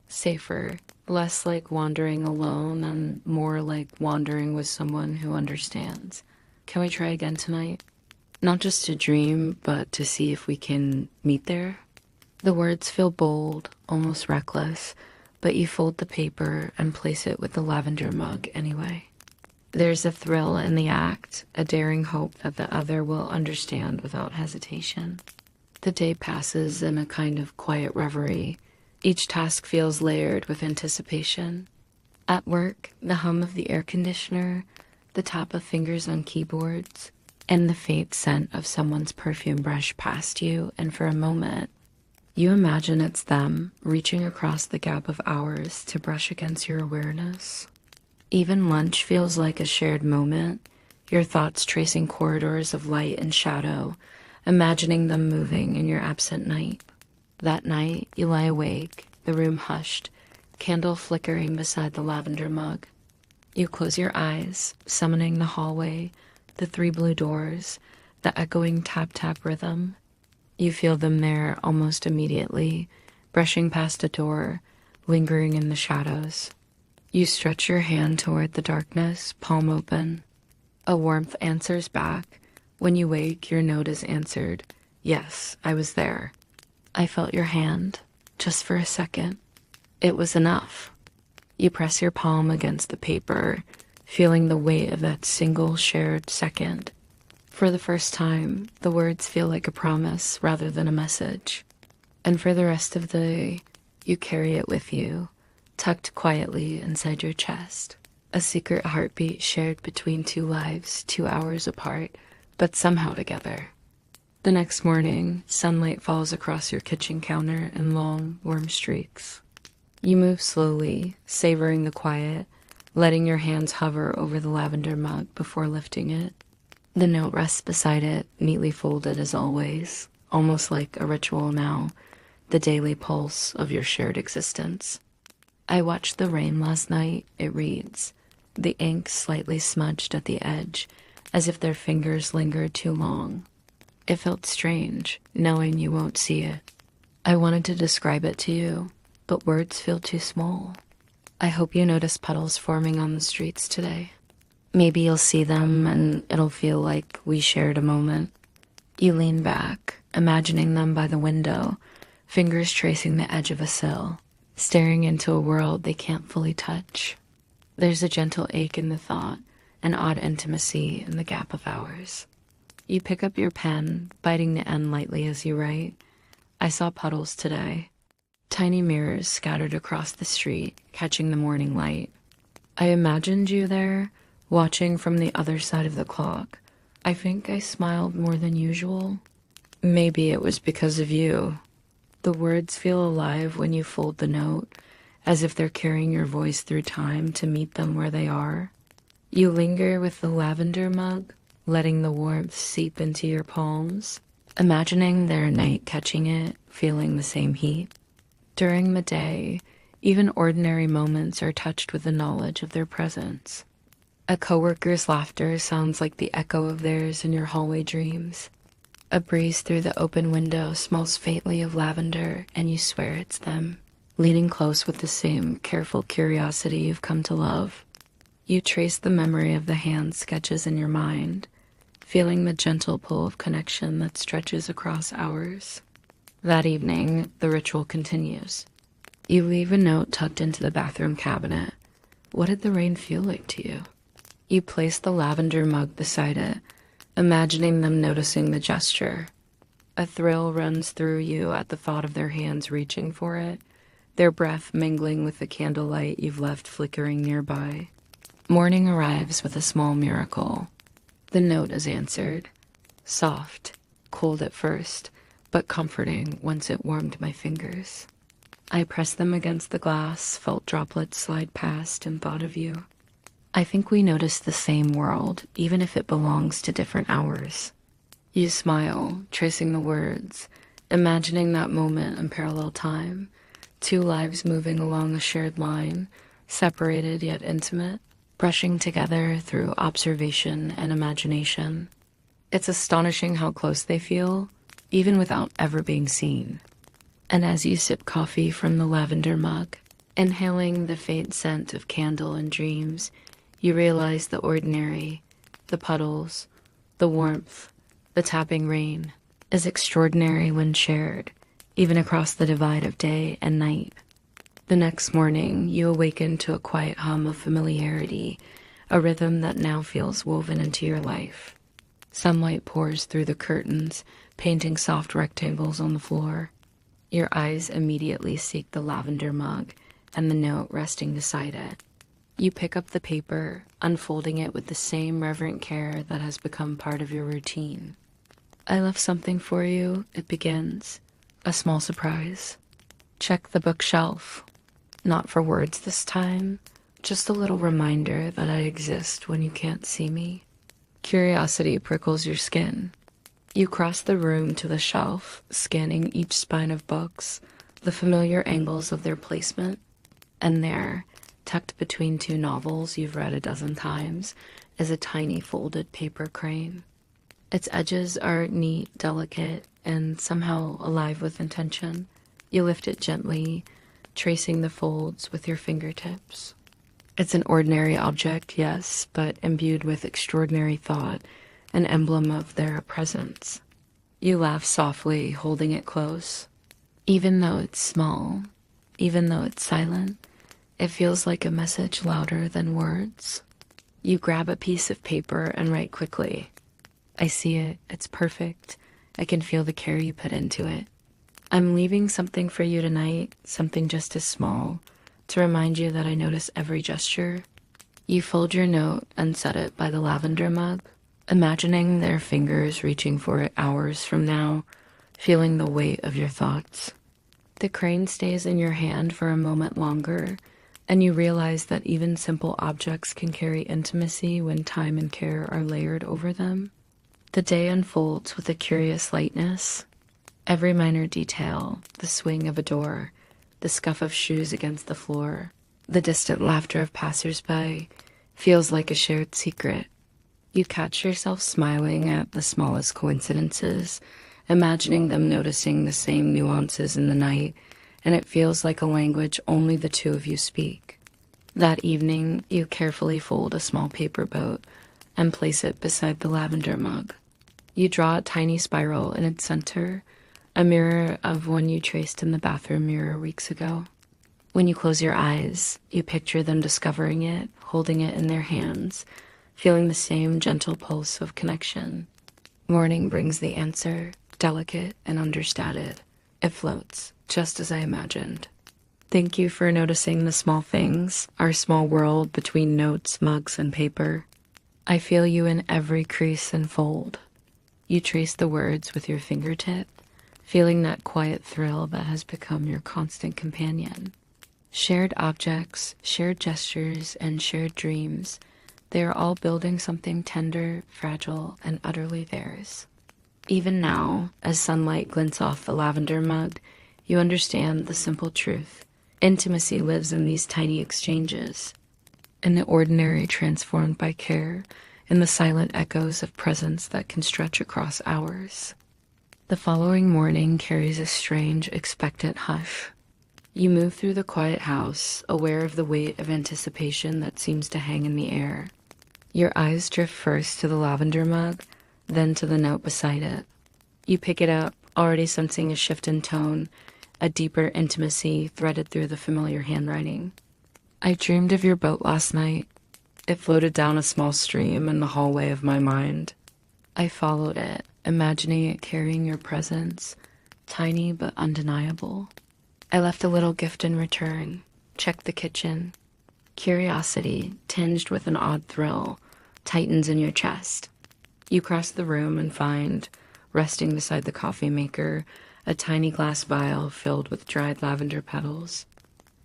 safer, less like wandering alone and more like wandering with someone who understands. Can we try again tonight? Not just to dream, but to see if we can meet there. The words feel bold, almost reckless, but you fold the paper and place it with the lavender mug anyway. There's a thrill in the act, a daring hope that the other will understand without hesitation. The day passes in a kind of quiet reverie. Each task feels layered with anticipation. At work, the hum of the air conditioner, the tap of fingers on keyboards, and the faint scent of someone's perfume brush past you, and for a moment, you imagine it's them reaching across the gap of hours to brush against your awareness. Even lunch feels like a shared moment, your thoughts tracing corridors of light and shadow, imagining them moving in your absent night. That night, you lie awake, the room hushed, candle flickering beside the lavender mug. You close your eyes, summoning the hallway, the 3 blue doors, the echoing tap-tap rhythm. You feel them there almost immediately, brushing past a door, lingering in the shadows. You stretch your hand toward the darkness, palm open. A warmth answers back. When you wake, your note is answered. Yes, I was there. I felt your hand, just for a second. It was enough. You press your palm against the paper, feeling the weight of that single shared second. For the first time, the words feel like a promise rather than a message. And for the rest of the day, you carry it with you, tucked quietly inside your chest. A secret heartbeat shared between 2 lives, 2 hours apart, but somehow together. The next morning, sunlight falls across your kitchen counter in long, warm streaks. You move slowly, savoring the quiet, letting your hands hover over the lavender mug before lifting it. The note rests beside it, neatly folded as always, almost like a ritual now, the daily pulse of your shared existence. I watched the rain last night, it reads, the ink slightly smudged at the edge, as if their fingers lingered too long. It felt strange, knowing you won't see it. I wanted to describe it to you, but words feel too small. I hope you notice puddles forming on the streets today. Maybe you'll see them and it'll feel like we shared a moment. You lean back, imagining them by the window, fingers tracing the edge of a sill, staring into a world they can't fully touch. There's a gentle ache in the thought, an odd intimacy in the gap of hours. You pick up your pen, biting the end lightly as you write. I saw puddles today. Tiny mirrors scattered across the street, catching the morning light. I imagined you there, watching from the other side of the clock. I think I smiled more than usual. Maybe it was because of you. The words feel alive when you fold the note, as if they're carrying your voice through time to meet them where they are. You linger with the lavender mug, letting the warmth seep into your palms, imagining their night catching it, feeling the same heat. During the day, even ordinary moments are touched with the knowledge of their presence. A coworker's laughter sounds like the echo of theirs in your hallway dreams. A breeze through the open window smells faintly of lavender, and you swear it's them, leaning close with the same careful curiosity you've come to love. You trace the memory of the hand sketches in your mind, feeling the gentle pull of connection that stretches across hours. That evening, the ritual continues. You leave a note tucked into the bathroom cabinet. What did the rain feel like to you? You place the lavender mug beside it, imagining them noticing the gesture. A thrill runs through you at the thought of their hands reaching for it, their breath mingling with the candlelight you've left flickering nearby. Morning arrives with a small miracle. The note is answered. Soft, cold at first, but comforting once it warmed my fingers. I pressed them against the glass, felt droplets slide past, and thought of you. I think we notice the same world, even if it belongs to different hours. You smile, tracing the words, imagining that moment in parallel time, two lives moving along a shared line, separated yet intimate, brushing together through observation and imagination. It's astonishing how close they feel, even without ever being seen. And as you sip coffee from the lavender mug, inhaling the faint scent of candle and dreams, you realize the ordinary, the puddles, the warmth, the tapping rain, is extraordinary when shared, even across the divide of day and night. The next morning, you awaken to a quiet hum of familiarity, a rhythm that now feels woven into your life. Sunlight pours through the curtains, painting soft rectangles on the floor. Your eyes immediately seek the lavender mug and the note resting beside it. You pick up the paper, unfolding it with the same reverent care that has become part of your routine. I left something for you, it begins. A small surprise. Check the bookshelf. Not for words this time, just a little reminder that I exist when you can't see me. Curiosity prickles your skin. You cross the room to the shelf, scanning each spine of books, the familiar angles of their placement. And there, tucked between two novels you've read a dozen times, is a tiny folded paper crane. Its edges are neat, delicate, and somehow alive with intention. You lift it gently, tracing the folds with your fingertips. It's an ordinary object, yes, but imbued with extraordinary thought, an emblem of their presence. You laugh softly, holding it close. Even though it's small, even though it's silent, it feels like a message louder than words. You grab a piece of paper and write quickly. I see it. It's perfect. I can feel the care you put into it. I'm leaving something for you tonight, something just as small, to remind you that I notice every gesture. You fold your note and set it by the lavender mug, imagining their fingers reaching for it hours from now, feeling the weight of your thoughts. The crane stays in your hand for a moment longer, and you realize that even simple objects can carry intimacy when time and care are layered over them. The day unfolds with a curious lightness. Every minor detail, the swing of a door, the scuff of shoes against the floor, the distant laughter of passers-by, feels like a shared secret. You catch yourself smiling at the smallest coincidences, imagining them noticing the same nuances in the night, and it feels like a language only the two of you speak. That evening, you carefully fold a small paper boat and place it beside the lavender mug. You draw a tiny spiral in its center, a mirror of one you traced in the bathroom mirror weeks ago. When you close your eyes, you picture them discovering it, holding it in their hands, feeling the same gentle pulse of connection. Morning brings the answer, delicate and understated. It floats, just as I imagined. Thank you for noticing the small things, our small world between notes, mugs, and paper. I feel you in every crease and fold. You trace the words with your fingertip, feeling that quiet thrill that has become your constant companion. Shared objects, shared gestures, and shared dreams, they are all building something tender, fragile, and utterly theirs. Even now, as sunlight glints off the lavender mug, you understand the simple truth. Intimacy lives in these tiny exchanges, in the ordinary transformed by care, in the silent echoes of presence that can stretch across hours. The following morning carries a strange, expectant hush. You move through the quiet house, aware of the weight of anticipation that seems to hang in the air. Your eyes drift first to the lavender mug, then to the note beside it. You pick it up, already sensing a shift in tone, a deeper intimacy threaded through the familiar handwriting. I dreamed of your boat last night. It floated down a small stream in the hallway of my mind. I followed it, imagining it carrying your presence, tiny but undeniable. I left a little gift in return, checked the kitchen. Curiosity, tinged with an odd thrill, tightens in your chest. You cross the room and find, resting beside the coffee maker, a tiny glass vial filled with dried lavender petals.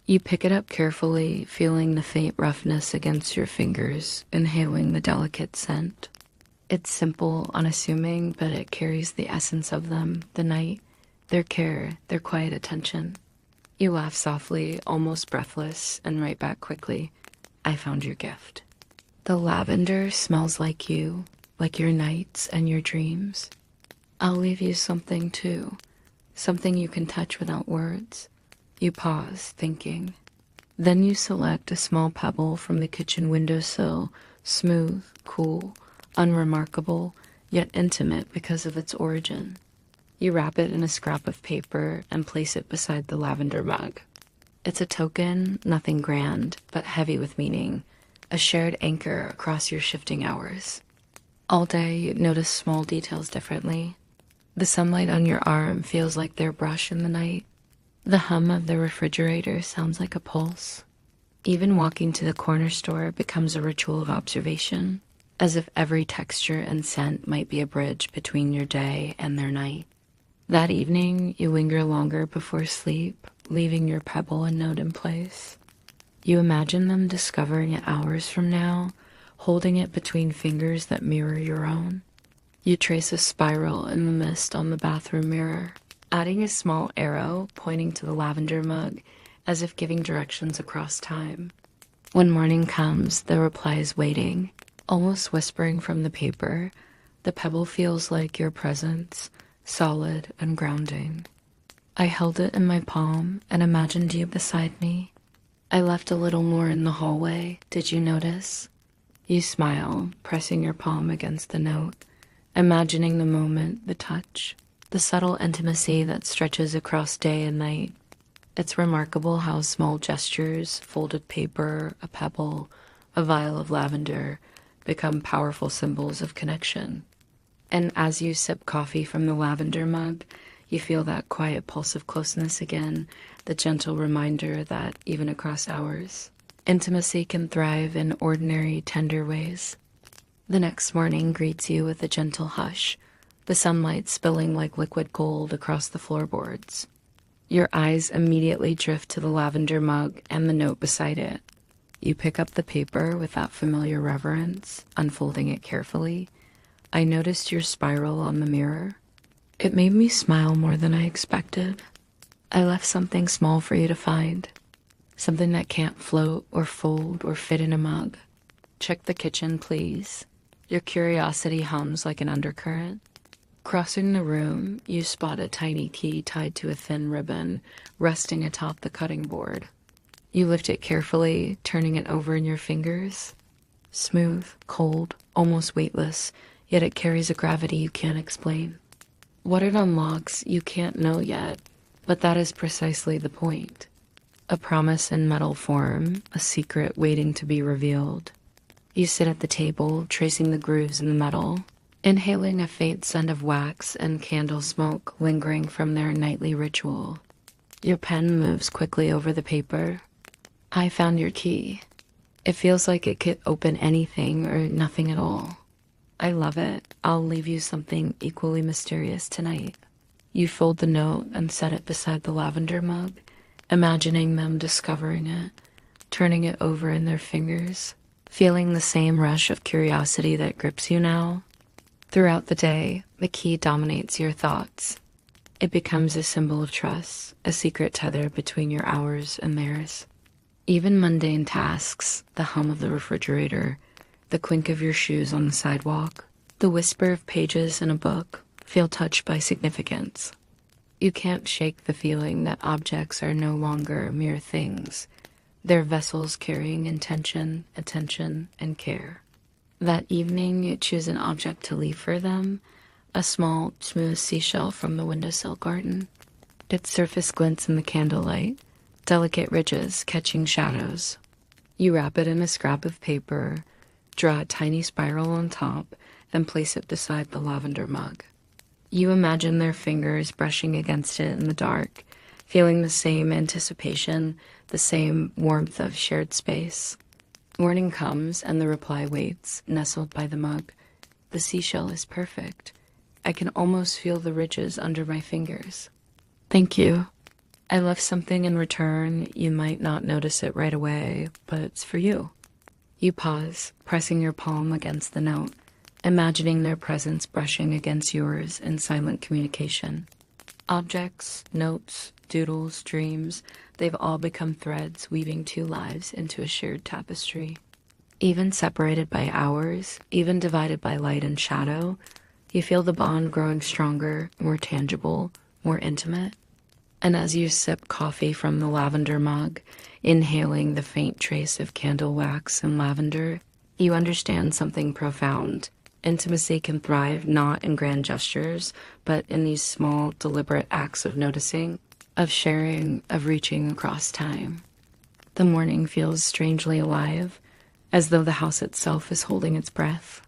You pick it up carefully, feeling the faint roughness against your fingers, inhaling the delicate scent. It's simple, unassuming, but it carries the essence of them, the night, their care, their quiet attention. You laugh softly, almost breathless, and write back quickly, "I found your gift." The lavender smells like you, like your nights and your dreams. I'll leave you something too, something you can touch without words. You pause, thinking. Then you select a small pebble from the kitchen windowsill, smooth, cool, unremarkable, yet intimate because of its origin. You wrap it in a scrap of paper and place it beside the lavender mug. It's a token, nothing grand, but heavy with meaning, a shared anchor across your shifting hours. All day, you notice small details differently. The sunlight on your arm feels like their brush in the night. The hum of the refrigerator sounds like a pulse. Even walking to the corner store becomes a ritual of observation, as if every texture and scent might be a bridge between your day and their night. That evening, you linger longer before sleep, leaving your pebble and note in place. You imagine them discovering it hours from now, holding it between fingers that mirror your own. You trace a spiral in the mist on the bathroom mirror, adding a small arrow pointing to the lavender mug, as if giving directions across time. When morning comes, the reply is waiting, almost whispering from the paper. The pebble feels like your presence, solid and grounding. I held it in my palm and imagined you beside me. I left a little more in the hallway. Did you notice? You smile, pressing your palm against the note, imagining the moment, the touch, the subtle intimacy that stretches across day and night. It's remarkable how small gestures, folded paper, a pebble, a vial of lavender, become powerful symbols of connection. And as you sip coffee from the lavender mug, you feel that quiet pulse of closeness again, the gentle reminder that even across hours, intimacy can thrive in ordinary, tender ways. The next morning greets you with a gentle hush, the sunlight spilling like liquid gold across the floorboards. Your eyes immediately drift to the lavender mug and the note beside it. You pick up the paper with that familiar reverence, unfolding it carefully. I noticed your spiral on the mirror. It made me smile more than I expected. I left something small for you to find, something that can't float or fold or fit in a mug. Check the kitchen, please. Your curiosity hums like an undercurrent. Crossing the room, you spot a tiny key tied to a thin ribbon, resting atop the cutting board. You lift it carefully, turning it over in your fingers. Smooth, cold, almost weightless, yet it carries a gravity you can't explain. What it unlocks, you can't know yet, but that is precisely the point. A promise in metal form, a secret waiting to be revealed. You sit at the table, tracing the grooves in the metal, inhaling a faint scent of wax and candle smoke lingering from their nightly ritual. Your pen moves quickly over the paper. I found your key. It feels like it could open anything or nothing at all. I love it. I'll leave you something equally mysterious tonight. You fold the note and set it beside the lavender mug, imagining them discovering it, turning it over in their fingers, feeling the same rush of curiosity that grips you now. Throughout the day, the key dominates your thoughts. It becomes a symbol of trust, a secret tether between your hours and theirs. Even mundane tasks, the hum of the refrigerator, the clink of your shoes on the sidewalk, the whisper of pages in a book, feel touched by significance. You can't shake the feeling that objects are no longer mere things. They're vessels carrying intention, attention, and care. That evening, you choose an object to leave for them, a small, smooth seashell from the windowsill garden. Its surface glints in the candlelight, delicate ridges catching shadows. You wrap it in a scrap of paper, draw a tiny spiral on top, and place it beside the lavender mug. You imagine their fingers brushing against it in the dark, feeling the same anticipation, the same warmth of shared space. Morning comes and the reply waits, nestled by the mug. The seashell is perfect. I can almost feel the ridges under my fingers. Thank you. I left something in return. You might not notice it right away, but it's for you. You pause, pressing your palm against the note, imagining their presence brushing against yours in silent communication. Objects, notes, doodles, dreams, they've all become threads weaving two lives into a shared tapestry. Even separated by hours, even divided by light and shadow, you feel the bond growing stronger, more tangible, more intimate. And as you sip coffee from the lavender mug, inhaling the faint trace of candle wax and lavender, you understand something profound. Intimacy can thrive not in grand gestures, but in these small, deliberate acts of noticing, of sharing, of reaching across time. The morning feels strangely alive, as though the house itself is holding its breath.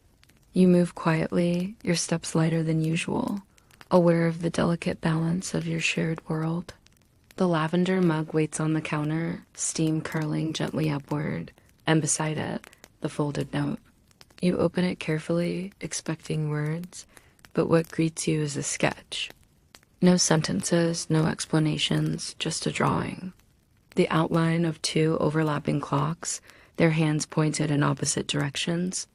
You move quietly, your steps lighter than usual, aware of the delicate balance of your shared world. The lavender mug waits on the counter, steam curling gently upward, and beside it, the folded note. You open it carefully, expecting words, but what greets you is a sketch. No sentences, no explanations, just a drawing. The outline of two overlapping clocks, their hands pointed in opposite directions.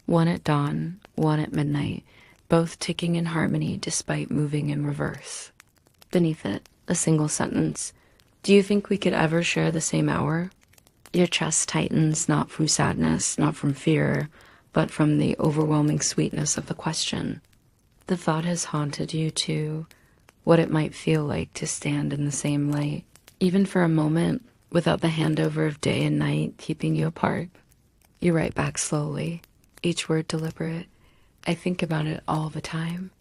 One at dawn, one at midnight, both ticking in harmony despite moving in reverse. Beneath it, a single sentence. Do you think we could ever share the same hour? Your chest tightens, not from sadness, not from fear, but from the overwhelming sweetness of the question. The thought has haunted you too, what it might feel like to stand in the same light, even for a moment, without the handover of day and night keeping you apart. You write back slowly, each word deliberate. I think about it all the time.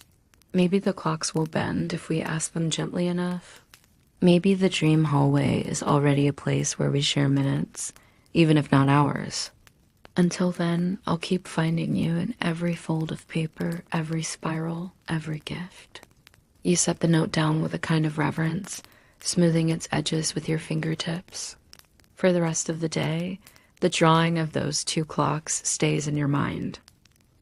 Maybe the clocks will bend if we ask them gently enough. Maybe the dream hallway is already a place where we share minutes, even if not hours. Until then, I'll keep finding you in every fold of paper, every spiral, every gift. You set the note down with a kind of reverence, smoothing its edges with your fingertips. For the rest of the day, the drawing of those two clocks stays in your mind.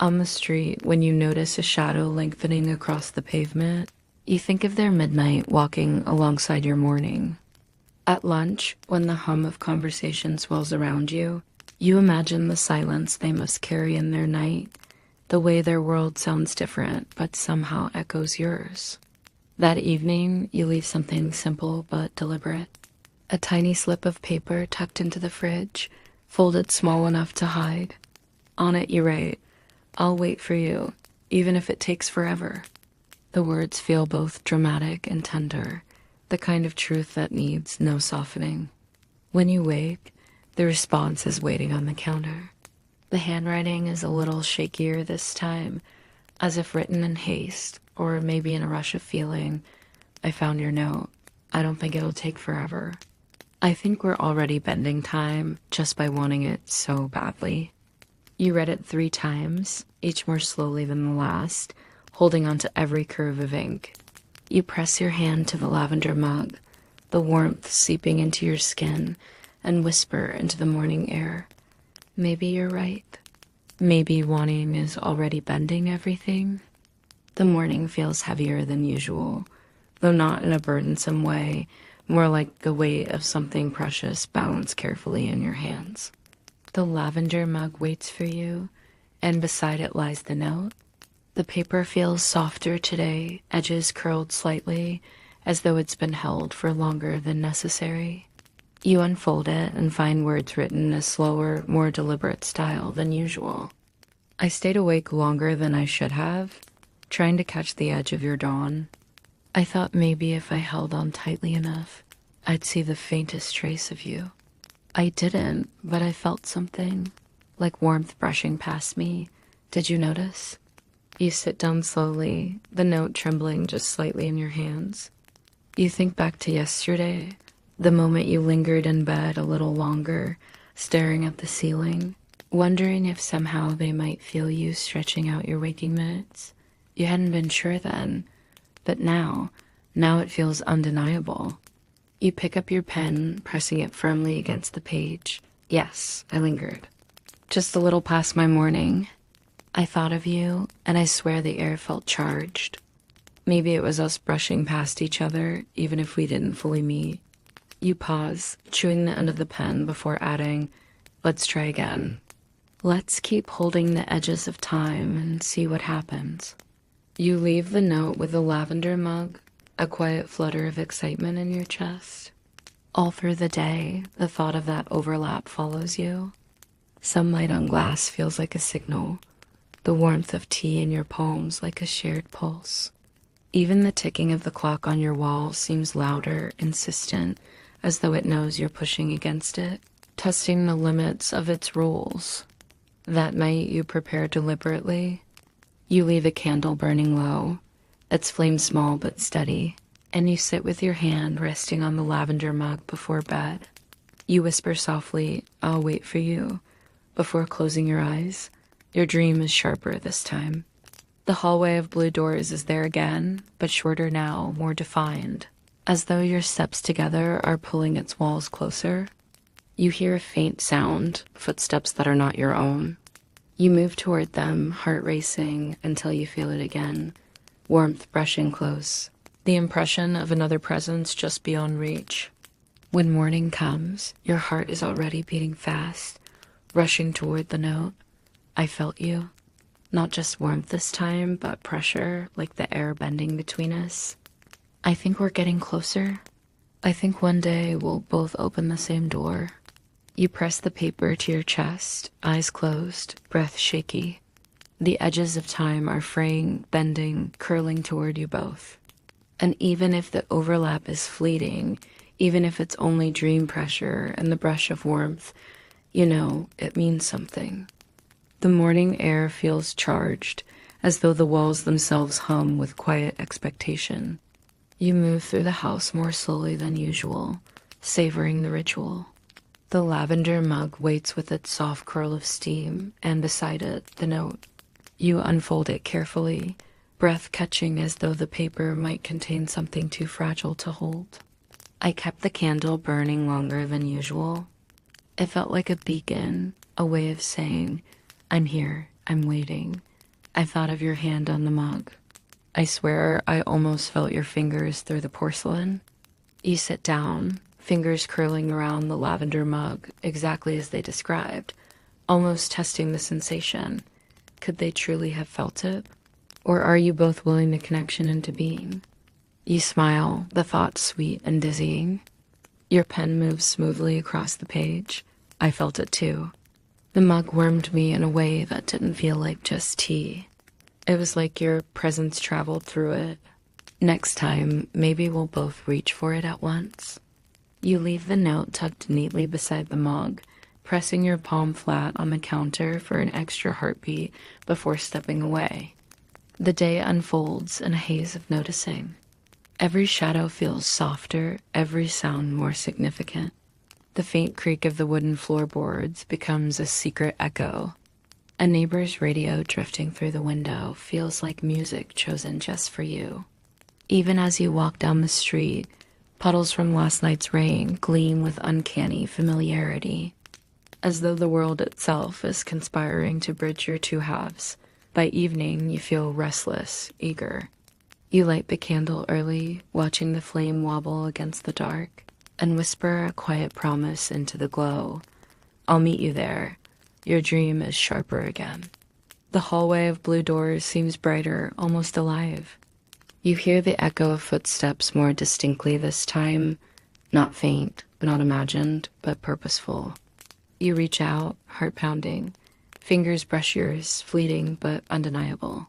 On the street, when you notice a shadow lengthening across the pavement, you think of their midnight walking alongside your morning. At lunch, when the hum of conversation swells around you, you imagine the silence they must carry in their night, the way their world sounds different but somehow echoes yours. That evening, you leave something simple but deliberate. A tiny slip of paper tucked into the fridge, folded small enough to hide. On it you write, "I'll wait for you, even if it takes forever." The words feel both dramatic and tender, the kind of truth that needs no softening. When you wake, the response is waiting on the counter. The handwriting is a little shakier this time, as if written in haste, or maybe in a rush of feeling. I found your note. I don't think it'll take forever. I think we're already bending time just by wanting it so badly. You read it 3 times, each more slowly than the last, holding onto every curve of ink. You press your hand to the lavender mug, the warmth seeping into your skin, and whisper into the morning air. Maybe you're right. Maybe wanting is already bending everything. The morning feels heavier than usual, though not in a burdensome way, more like the weight of something precious balanced carefully in your hands. The lavender mug waits for you, and beside it lies the note. The paper feels softer today, edges curled slightly, as though it's been held for longer than necessary. You unfold it and find words written in a slower, more deliberate style than usual. I stayed awake longer than I should have, trying to catch the edge of your dawn. I thought maybe if I held on tightly enough, I'd see the faintest trace of you. I didn't, but I felt something, like warmth brushing past me. Did you notice? You sit down slowly, the note trembling just slightly in your hands. You think back to yesterday, the moment you lingered in bed a little longer, staring at the ceiling, wondering if somehow they might feel you stretching out your waking minutes. You hadn't been sure then, but now it feels undeniable. You pick up your pen, pressing it firmly against the page. Yes, I lingered. Just a little past my morning. I thought of you, and I swear the air felt charged. Maybe it was us brushing past each other, even if we didn't fully meet. You pause, chewing the end of the pen before adding, "Let's try again. Let's keep holding the edges of time and see what happens." You leave the note with a lavender mug, a quiet flutter of excitement in your chest. All through the day, the thought of that overlap follows you. Sunlight on glass feels like a signal, the warmth of tea in your palms like a shared pulse. Even the ticking of the clock on your wall seems louder, insistent, as though it knows you're pushing against it, testing the limits of its rules. That night you prepare deliberately. You leave a candle burning low, its flame small but steady, and you sit with your hand resting on the lavender mug before bed. You whisper softly, "I'll wait for you," before closing your eyes. Your dream is sharper this time. The hallway of blue doors is there again, but shorter now, more defined, as though your steps together are pulling its walls closer. You hear a faint sound, footsteps that are not your own. You move toward them, heart racing, until you feel it again, warmth brushing close, the impression of another presence just beyond reach. When morning comes, your heart is already beating fast, rushing toward the note. I felt you. Not just warmth this time, but pressure, like the air bending between us. I think we're getting closer. I think one day we'll both open the same door. You press the paper to your chest, eyes closed, breath shaky. The edges of time are fraying, bending, curling toward you both. And even if the overlap is fleeting, even if it's only dream pressure and the brush of warmth, you know it means something. The morning air feels charged, as though the walls themselves hum with quiet expectation. You move through the house more slowly than usual, savoring the ritual. The lavender mug waits with its soft curl of steam, and beside it, the note. You unfold it carefully, breath catching as though the paper might contain something too fragile to hold. I kept the candle burning longer than usual. It felt like a beacon, a way of saying, "I'm here, I'm waiting." I thought of your hand on the mug. I swear I almost felt your fingers through the porcelain. You sit down, fingers curling around the lavender mug, exactly as they described, almost testing the sensation. Could they truly have felt it? Or are you both willing the connection into being? You smile, the thought sweet and dizzying. Your pen moves smoothly across the page. I felt it too. The mug warmed me in a way that didn't feel like just tea. It was like your presence traveled through it. Next time, maybe we'll both reach for it at once. You leave the note tucked neatly beside the mug, pressing your palm flat on the counter for an extra heartbeat before stepping away. The day unfolds in a haze of noticing. Every shadow feels softer, every sound more significant. The faint creak of the wooden floorboards becomes a secret echo. A neighbor's radio drifting through the window feels like music chosen just for you. Even as you walk down the street, puddles from last night's rain gleam with uncanny familiarity, as though the world itself is conspiring to bridge your two halves. By evening, you feel restless, eager. You light the candle early, watching the flame wobble against the dark, and whisper a quiet promise into the glow. I'll meet you there. Your dream is sharper again. The hallway of blue doors seems brighter, almost alive. You hear the echo of footsteps more distinctly this time, not faint, not imagined, but purposeful. You reach out, heart pounding. Fingers brush yours, fleeting but undeniable.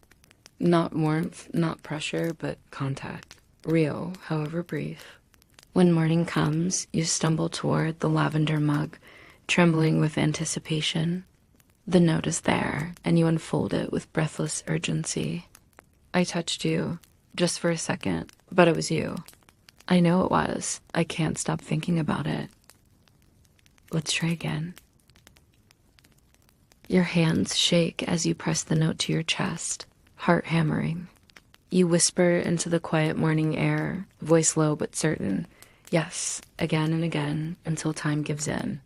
Not warmth, not pressure, but contact. Real, however brief. When morning comes, you stumble toward the lavender mug, trembling with anticipation. The note is there, and you unfold it with breathless urgency. I touched you, just for a second, but it was you. I know it was. I can't stop thinking about it. Let's try again. Your hands shake as you press the note to your chest, heart hammering. You whisper into the quiet morning air, voice low but certain, yes, again and again, until time gives in.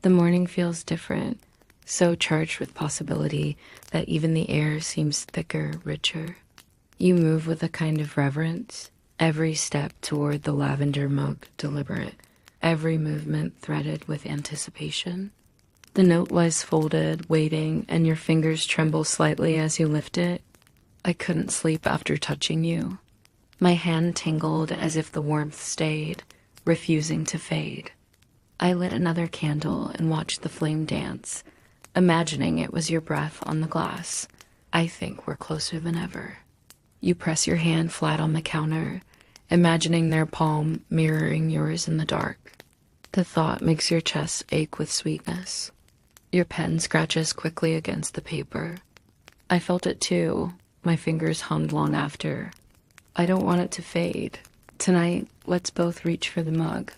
The morning feels different, so charged with possibility that even the air seems thicker, richer. You move with a kind of reverence, every step toward the lavender mug deliberate, every movement threaded with anticipation. The note lies folded, waiting, and your fingers tremble slightly as you lift it. I couldn't sleep after touching you. My hand tingled as if the warmth stayed, refusing to fade. I lit another candle and watched the flame dance, imagining it was your breath on the glass. I think we're closer than ever. You press your hand flat on the counter, imagining their palm mirroring yours in the dark. The thought makes your chest ache with sweetness. Your pen scratches quickly against the paper. I felt it too. My fingers hummed long after. I don't want it to fade. Tonight, let's both reach for the mug.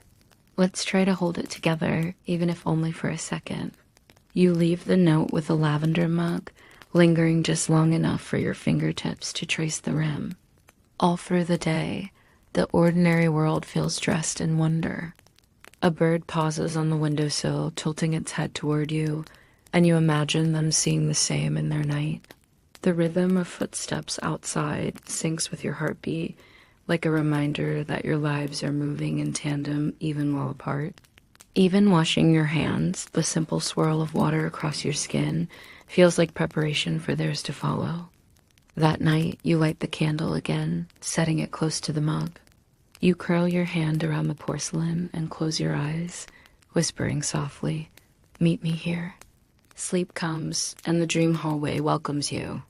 Let's try to hold it together, even if only for a second. You leave the note with the lavender mug, lingering just long enough for your fingertips to trace the rim. All through the day, the ordinary world feels dressed in wonder. A bird pauses on the windowsill, tilting its head toward you, and you imagine them seeing the same in their night. The rhythm of footsteps outside syncs with your heartbeat, like a reminder that your lives are moving in tandem even while apart. Even washing your hands, the simple swirl of water across your skin, feels like preparation for theirs to follow. That night, you light the candle again, setting it close to the mug. You curl your hand around the porcelain and close your eyes, whispering softly, "Meet me here." Sleep comes, and the dream hallway welcomes you.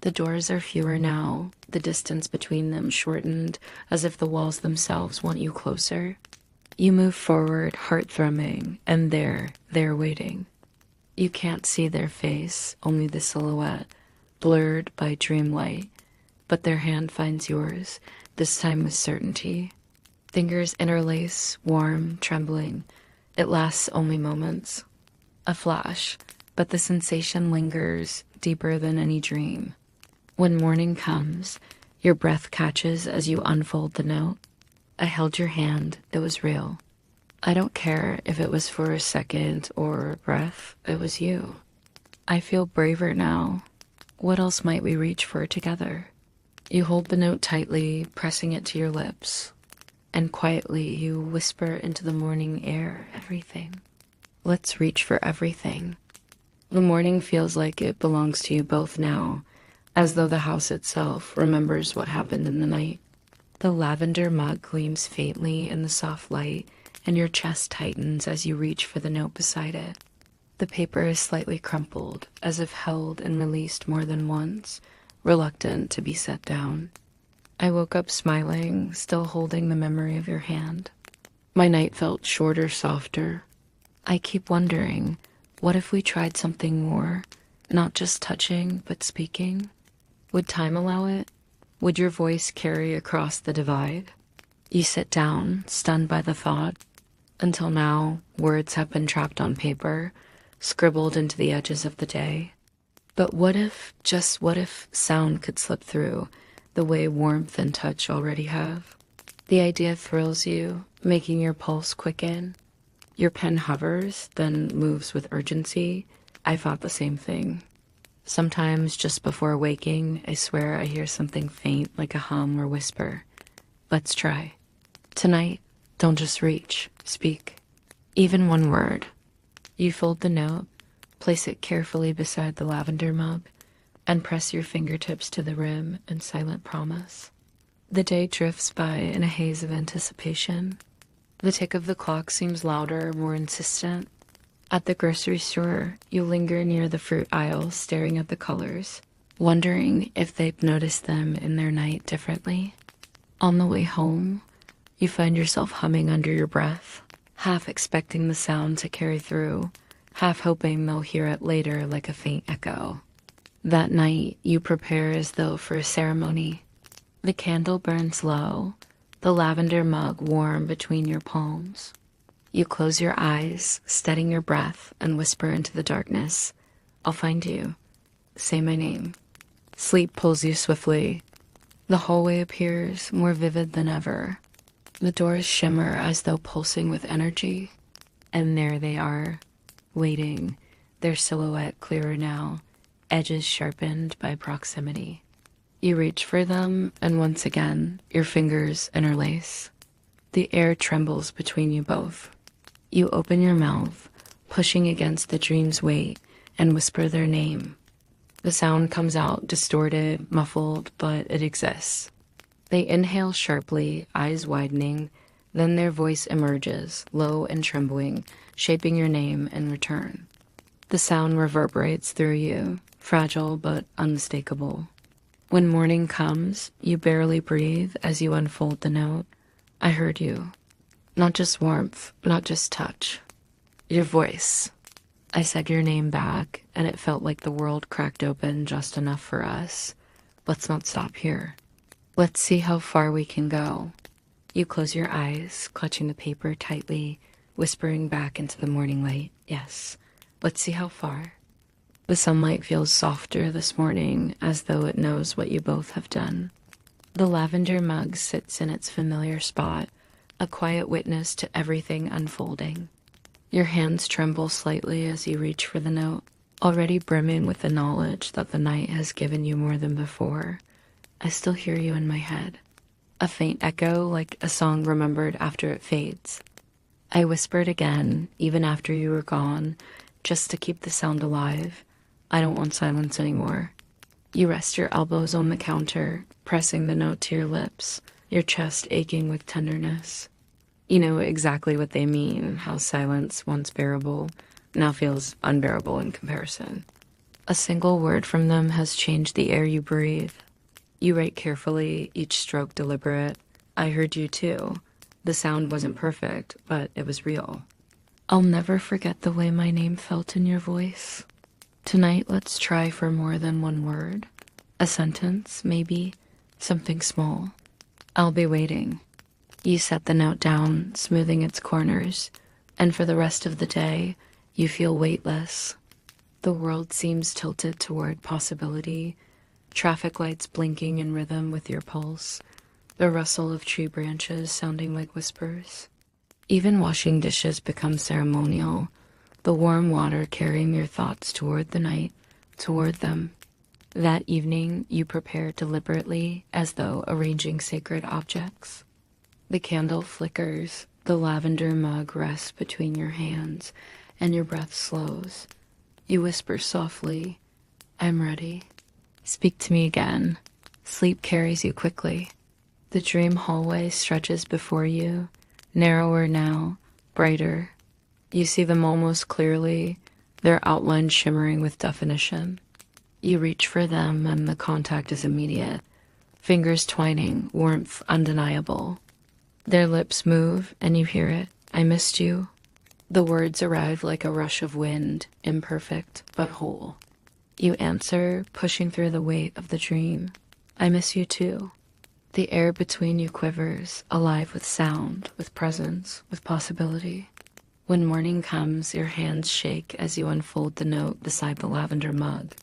The doors are fewer now, the distance between them shortened, as if the walls themselves want you closer. You move forward, heart thrumming, and they're waiting. You can't see their face, only the silhouette, blurred by dream light, but their hand finds yours, this time with certainty. Fingers interlace, warm, trembling. It lasts only moments. A flash, but the sensation lingers, deeper than any dream. When morning comes, your breath catches as you unfold the note. I held your hand, it was real. I don't care if it was for a second or a breath, it was you. I feel braver now. What else might we reach for together? You hold the note tightly, pressing it to your lips. And quietly you whisper into the morning air, everything. Let's reach for everything. The morning feels like it belongs to you both now, as though the house itself remembers what happened in the night. The lavender mug gleams faintly in the soft light, and your chest tightens as you reach for the note beside it. The paper is slightly crumpled, as if held and released more than once, reluctant to be set down. I woke up smiling, still holding the memory of your hand. My night felt shorter, softer. I keep wondering, what if we tried something more? Not just touching, but speaking? Would time allow it? Would your voice carry across the divide? You sit down, stunned by the thought. Until now, words have been trapped on paper, scribbled into the edges of the day. But what if, just what if, sound could slip through, the way warmth and touch already have? The idea thrills you, making your pulse quicken. Your pen hovers, then moves with urgency. I thought the same thing. Sometimes, just before waking, I swear I hear something faint like a hum or whisper. Let's try. Tonight, don't just reach, speak. Even one word. You fold the note, place it carefully beside the lavender mug, and press your fingertips to the rim in silent promise. The day drifts by in a haze of anticipation. The tick of the clock seems louder, more insistent. At the grocery store, you linger near the fruit aisle, staring at the colors, wondering if they've noticed them in their night differently. On the way home, you find yourself humming under your breath, half expecting the sound to carry through, half hoping they'll hear it later like a faint echo. That night, you prepare as though for a ceremony. The candle burns low, the lavender mug warm between your palms. You close your eyes, steadying your breath, and whisper into the darkness, "I'll find you. Say my name." Sleep pulls you swiftly. The hallway appears more vivid than ever. The doors shimmer as though pulsing with energy. And there they are, waiting, their silhouette clearer now, edges sharpened by proximity. You reach for them, and once again, your fingers interlace. The air trembles between you both. You open your mouth, pushing against the dream's weight, and whisper their name. The sound comes out distorted, muffled, but it exists. They inhale sharply, eyes widening, then their voice emerges, low and trembling, shaping your name in return. The sound reverberates through you, fragile but unmistakable. When morning comes, you barely breathe as you unfold the note. I heard you. Not just warmth, not just touch. Your voice. I said your name back, and it felt like the world cracked open just enough for us. Let's not stop here. Let's see how far we can go. You close your eyes, clutching the paper tightly, whispering back into the morning light. Yes, let's see how far. The sunlight feels softer this morning, as though it knows what you both have done. The lavender mug sits in its familiar spot, a quiet witness to everything unfolding. Your hands tremble slightly as you reach for the note, already brimming with the knowledge that the night has given you more than before. I still hear you in my head, a faint echo like a song remembered after it fades. I whispered again, even after you were gone, just to keep the sound alive. I don't want silence anymore. You rest your elbows on the counter, pressing the note to your lips, your chest aching with tenderness. You know exactly what they mean, how silence, once bearable, now feels unbearable in comparison. A single word from them has changed the air you breathe. You write carefully, each stroke deliberate. I heard you too. The sound wasn't perfect, but it was real. I'll never forget the way my name felt in your voice. Tonight, let's try for more than one word. A sentence, maybe. Something small. I'll be waiting. You set the note down, smoothing its corners, and for the rest of the day, you feel weightless. The world seems tilted toward possibility, traffic lights blinking in rhythm with your pulse, the rustle of tree branches sounding like whispers. Even washing dishes becomes ceremonial, the warm water carrying your thoughts toward the night, toward them. That evening, you prepare deliberately, as though arranging sacred objects. The candle flickers, the lavender mug rests between your hands, and your breath slows. You whisper softly, I'm ready. Speak to me again. Sleep carries you quickly. The dream hallway stretches before you, narrower now, brighter. You see them almost clearly, their outlines shimmering with definition. You reach for them and the contact is immediate. Fingers twining, warmth undeniable. Their lips move and you hear it. I missed you. The words arrive like a rush of wind, imperfect but whole. You answer, pushing through the weight of the dream. I miss you too. The air between you quivers, alive with sound, with presence, with possibility. When morning comes, your hands shake as you unfold the note beside the lavender mug.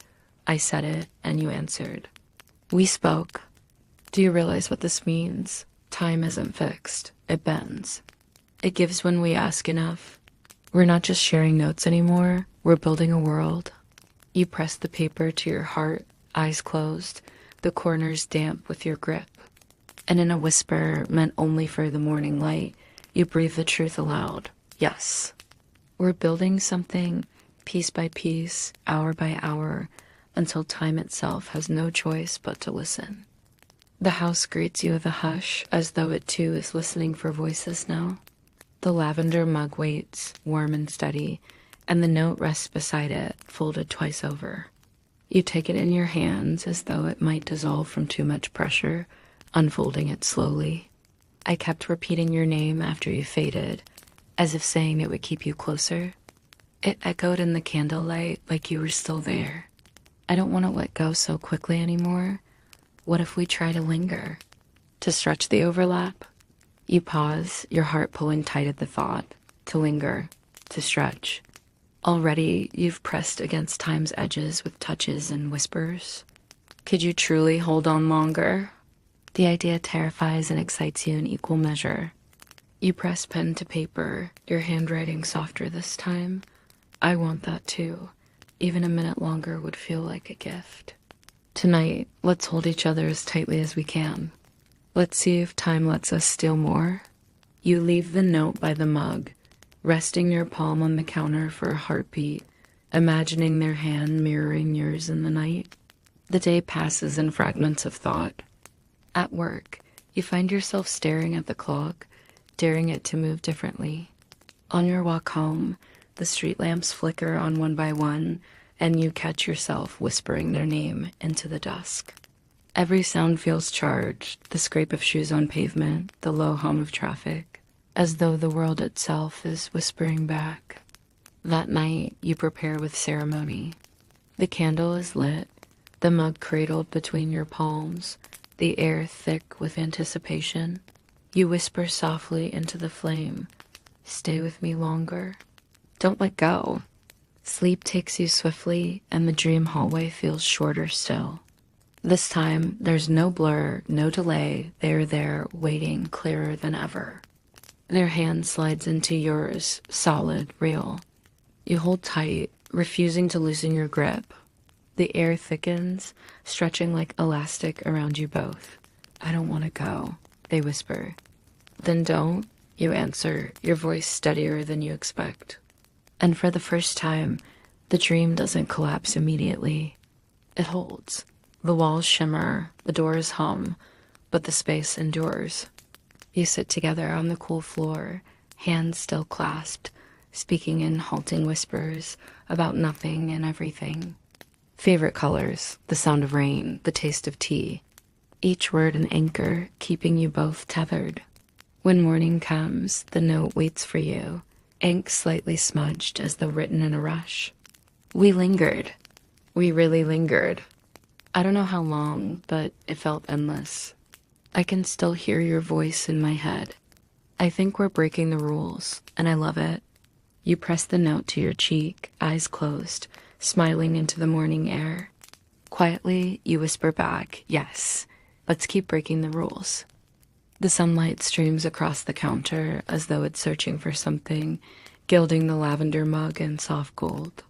I said it, and you answered. We spoke. Do you realize what this means? Time isn't fixed. It bends. It gives when we ask enough. We're not just sharing notes anymore. We're building a world. You press the paper to your heart, eyes closed, the corners damp with your grip. And in a whisper meant only for the morning light, you breathe the truth aloud. Yes. We're building something, piece by piece, hour by hour, until time itself has no choice but to listen. The house greets you with a hush, as though it too is listening for voices now. The lavender mug waits, warm and steady, and the note rests beside it, folded twice over. You take it in your hands as though it might dissolve from too much pressure, unfolding it slowly. I kept repeating your name after you faded, as if saying it would keep you closer. It echoed in the candlelight like you were still there. I don't want to let go so quickly anymore. What if we try to linger? To stretch the overlap? You pause, your heart pulling tight at the thought. To linger. To stretch. Already, you've pressed against time's edges with touches and whispers. Could you truly hold on longer? The idea terrifies and excites you in equal measure. You press pen to paper, your handwriting softer this time. I want that too. Even a minute longer would feel like a gift. Tonight, let's hold each other as tightly as we can. Let's see if time lets us steal more. You leave the note by the mug, resting your palm on the counter for a heartbeat, imagining their hand mirroring yours in the night. The day passes in fragments of thought. At work, you find yourself staring at the clock, daring it to move differently. On your walk home, the street lamps flicker on one by one, and you catch yourself whispering their name into the dusk. Every sound feels charged, the scrape of shoes on pavement, the low hum of traffic, as though the world itself is whispering back. That night, you prepare with ceremony. The candle is lit, the mug cradled between your palms, the air thick with anticipation. You whisper softly into the flame, "Stay with me longer. Don't let go." Sleep takes you swiftly, and the dream hallway feels shorter still. This time, there's no blur, no delay. They're there, waiting, clearer than ever. Their hand slides into yours, solid, real. You hold tight, refusing to loosen your grip. The air thickens, stretching like elastic around you both. "I don't want to go," they whisper. "Then don't," you answer, your voice steadier than you expect. And for the first time, the dream doesn't collapse immediately. It holds. The walls shimmer, the doors hum, but the space endures. You sit together on the cool floor, hands still clasped, speaking in halting whispers about nothing and everything. Favorite colors, the sound of rain, the taste of tea. Each word an anchor, keeping you both tethered. When morning comes, the note waits for you, ink slightly smudged as though written in a rush. We lingered. We really lingered. I don't know how long, but it felt endless. I can still hear your voice in my head. I think we're breaking the rules, and I love it. You press the note to your cheek, eyes closed, smiling into the morning air. Quietly, you whisper back, "Yes, let's keep breaking the rules." The sunlight streams across the counter as though it's searching for something, gilding the lavender mug in soft gold.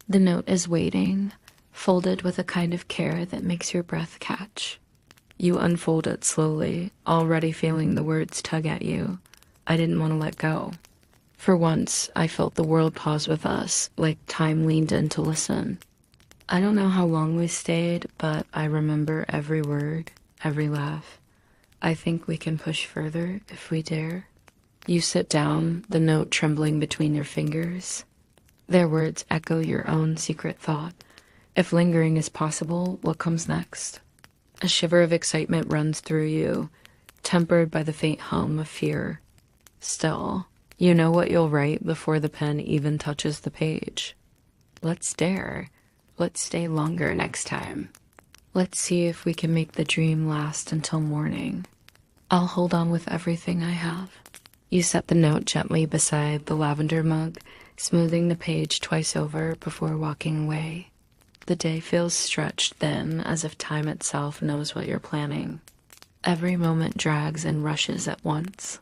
The note is waiting, folded with a kind of care that makes your breath catch. You unfold it slowly, already feeling the words tug at you. I didn't want to let go. For once, I felt the world pause with us, like time leaned in to listen. I don't know how long we stayed, but I remember every word, every laugh. I think we can push further if we dare. You sit down, the note trembling between your fingers. Their words echo your own secret thought. If lingering is possible, what comes next? A shiver of excitement runs through you, tempered by the faint hum of fear. Still, you know what you'll write before the pen even touches the page. Let's dare. Let's stay longer next time. Let's see if we can make the dream last until morning. I'll hold on with everything I have. You set the note gently beside the lavender mug, smoothing the page twice over before walking away. The day feels stretched thin, as if time itself knows what you're planning. Every moment drags and rushes at once.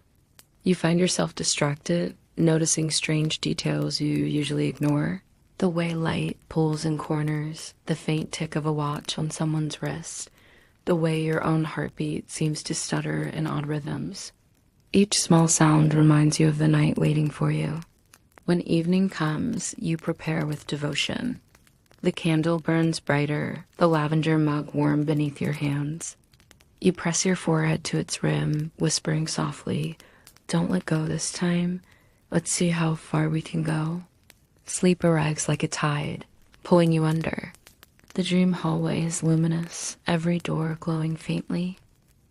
You find yourself distracted, noticing strange details you usually ignore. The way light pulls in corners, the faint tick of a watch on someone's wrist, the way your own heartbeat seems to stutter in odd rhythms. Each small sound reminds you of the night waiting for you. When evening comes, you prepare with devotion. The candle burns brighter, the lavender mug warm beneath your hands. You press your forehead to its rim, whispering softly, "Don't let go this time. Let's see how far we can go." Sleep arrives like a tide, pulling you under. The dream hallway is luminous, every door glowing faintly.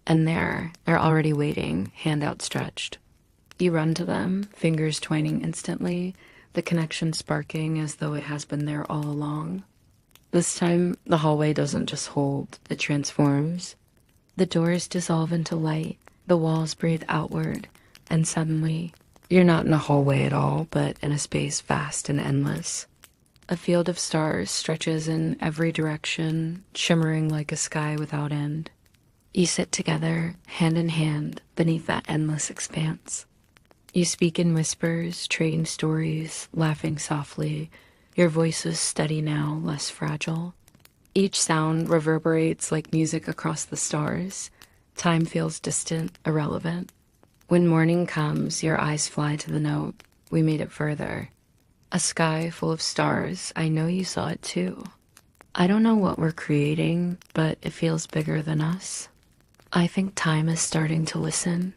And there, they're already waiting, hand outstretched. You run to them, fingers twining instantly, the connection sparking as though it has been there all along. This time, the hallway doesn't just hold, it transforms. The doors dissolve into light, the walls breathe outward, and suddenly, you're not in a hallway at all, but in a space vast and endless. A field of stars stretches in every direction, shimmering like a sky without end. You sit together, hand in hand, beneath that endless expanse. You speak in whispers, trading stories, laughing softly, Your voice is steady now, less fragile. Each sound reverberates like music across the stars. Time feels distant, irrelevant. When morning comes, your eyes fly to the note. We made it further. A sky full of stars. I know you saw it too. I don't know what we're creating, but it feels bigger than us. I think time is starting to listen.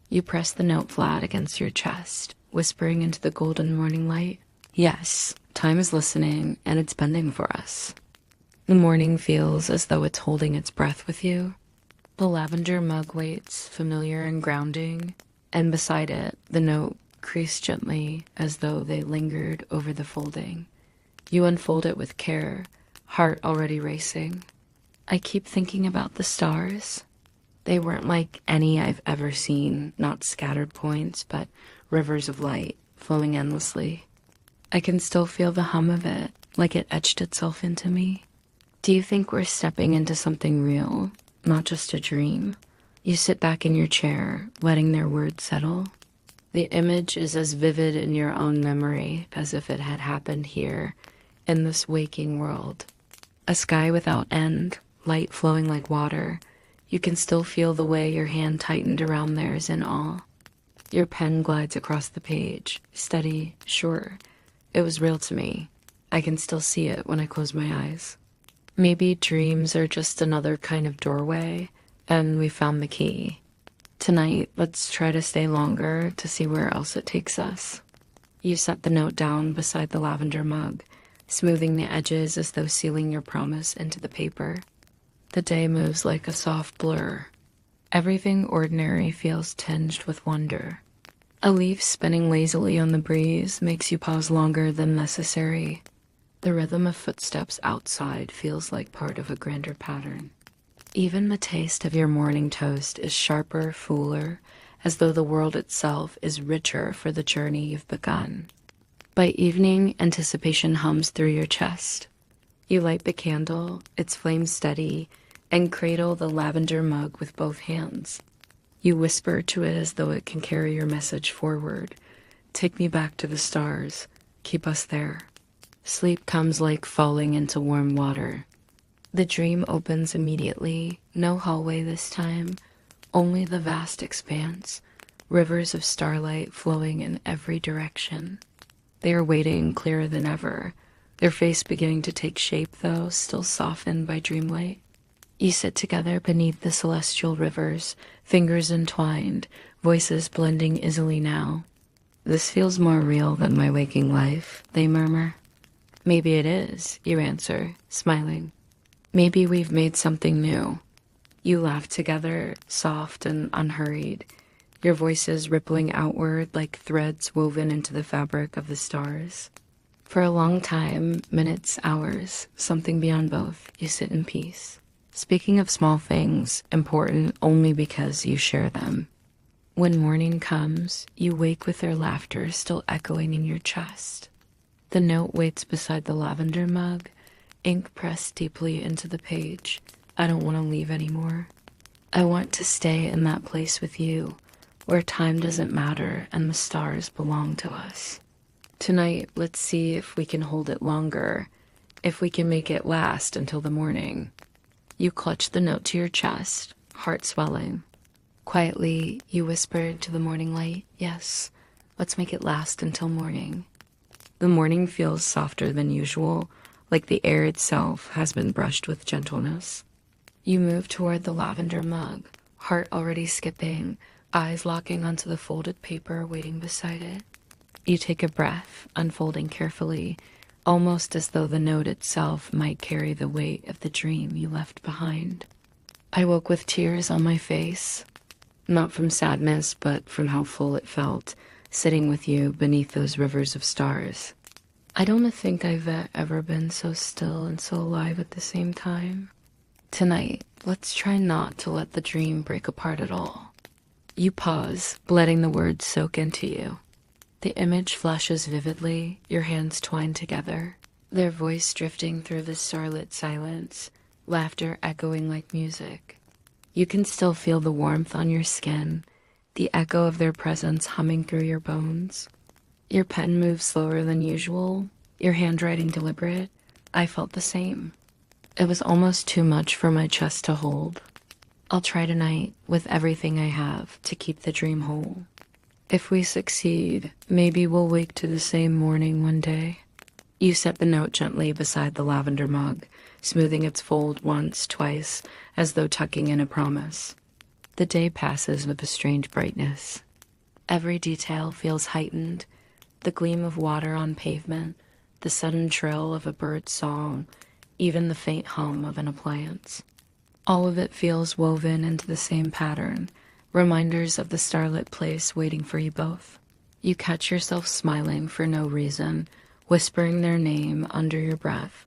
You press the note flat against your chest, whispering into the golden morning light. Yes, time is listening, and it's bending for us. The morning feels as though it's holding its breath with you. The lavender mug waits, familiar and grounding, and beside it, the note creased gently as though they lingered over the folding. You unfold it with care, heart already racing. I keep thinking about the stars. They weren't like any I've ever seen, not scattered points, but rivers of light flowing endlessly. I can still feel the hum of it, like it etched itself into me. Do you think we're stepping into something real, not just a dream? You sit back in your chair, letting their words settle. The image is as vivid in your own memory as if it had happened here, in this waking world. A sky without end, light flowing like water. You can still feel the way your hand tightened around theirs in awe. Your pen glides across the page, steady, sure. It was real to me. I can still see it when I close my eyes. Maybe dreams are just another kind of doorway, and we found the key. Tonight, let's try to stay longer to see where else it takes us. You set the note down beside the lavender mug, smoothing the edges as though sealing your promise into the paper. The day moves like a soft blur. Everything ordinary feels tinged with wonder. A leaf spinning lazily on the breeze makes you pause longer than necessary. The rhythm of footsteps outside feels like part of a grander pattern. Even the taste of your morning toast is sharper, fuller, as though the world itself is richer for the journey you've begun. By evening, anticipation hums through your chest. You light the candle, its flame steady, and cradle the lavender mug with both hands. You whisper to it as though it can carry your message forward. Take me back to the stars. Keep us there. Sleep comes like falling into warm water. The dream opens immediately. No hallway this time. Only the vast expanse. Rivers of starlight flowing in every direction. They are waiting clearer than ever. Their face beginning to take shape, though, still softened by dreamlight. You sit together beneath the celestial rivers, fingers entwined, voices blending easily now. This feels more real than my waking life, they murmur. Maybe it is, you answer, smiling. Maybe we've made something new. You laugh together, soft and unhurried, your voices rippling outward like threads woven into the fabric of the stars. For a long time, minutes, hours, something beyond both, you sit in peace. Speaking of small things, important only because you share them. When morning comes, you wake with their laughter still echoing in your chest. The note waits beside the lavender mug, ink pressed deeply into the page. I don't want to leave anymore. I want to stay in that place with you, where time doesn't matter and the stars belong to us. Tonight, let's see if we can hold it longer, if we can make it last until the morning. You clutch the note to your chest, heart swelling. Quietly, you whisper to the morning light, yes, let's make it last until morning. The morning feels softer than usual, like the air itself has been brushed with gentleness. You move toward the lavender mug, heart already skipping, eyes locking onto the folded paper waiting beside it. You take a breath, unfolding carefully, almost as though the note itself might carry the weight of the dream you left behind. I woke with tears on my face, not from sadness, but from how full it felt, sitting with you beneath those rivers of stars. I don't think I've ever been so still and so alive at the same time. Tonight, let's try not to let the dream break apart at all. You pause, letting the words soak into you. The image flashes vividly, your hands twined together, their voice drifting through the starlit silence, laughter echoing like music. You can still feel the warmth on your skin, the echo of their presence humming through your bones. Your pen moves slower than usual, your handwriting deliberate. I felt the same. It was almost too much for my chest to hold. I'll try tonight with everything I have to keep the dream whole. If we succeed, maybe we'll wake to the same morning one day. You set the note gently beside the lavender mug, smoothing its fold once, twice, as though tucking in a promise. The day passes with a strange brightness. Every detail feels heightened. The gleam of water on pavement, the sudden trill of a bird's song, even the faint hum of an appliance. All of it feels woven into the same pattern, reminders of the starlit place waiting for you both. You catch yourself smiling for no reason, whispering their name under your breath,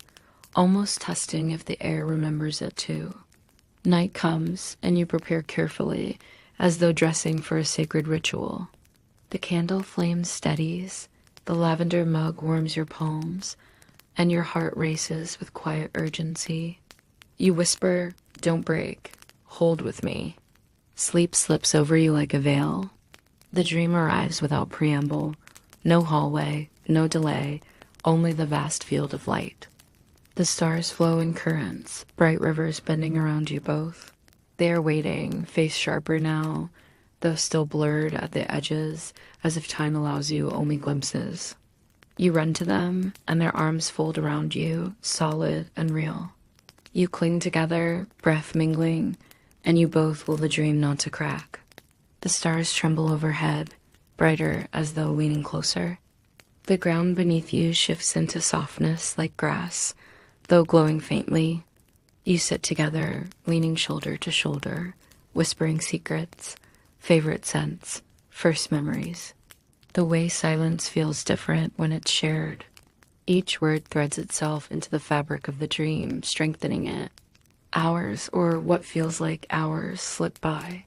almost testing if the air remembers it too. Night comes, and you prepare carefully, as though dressing for a sacred ritual. The candle flame steadies, the lavender mug warms your palms, and your heart races with quiet urgency. You whisper, "Don't break. Hold with me." Sleep slips over you like a veil. The dream arrives without preamble. No hallway, no delay, only the vast field of light. The stars flow in currents, bright rivers bending around you both. They are waiting, face sharper now, though still blurred at the edges, as if time allows you only glimpses. You run to them, and their arms fold around you, solid and real. You cling together, breath mingling, and you both will the dream not to crack. The stars tremble overhead, brighter as though leaning closer. The ground beneath you shifts into softness like grass, though glowing faintly. You sit together, leaning shoulder to shoulder, whispering secrets, favorite scents, first memories. The way silence feels different when it's shared. Each word threads itself into the fabric of the dream, strengthening it. Hours, or what feels like hours, slip by,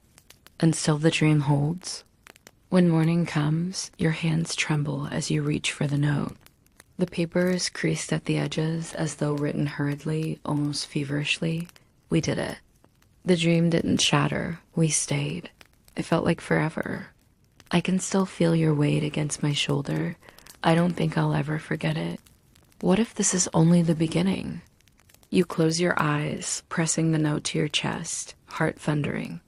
and still the dream holds. When morning comes, your hands tremble as you reach for the note. The paper is creased at the edges as though written hurriedly, almost feverishly. We did it. The dream didn't shatter. We stayed. It felt like forever. I can still feel your weight against my shoulder. I don't think I'll ever forget it. What if this is only the beginning? You close your eyes, pressing the note to your chest, heart thundering.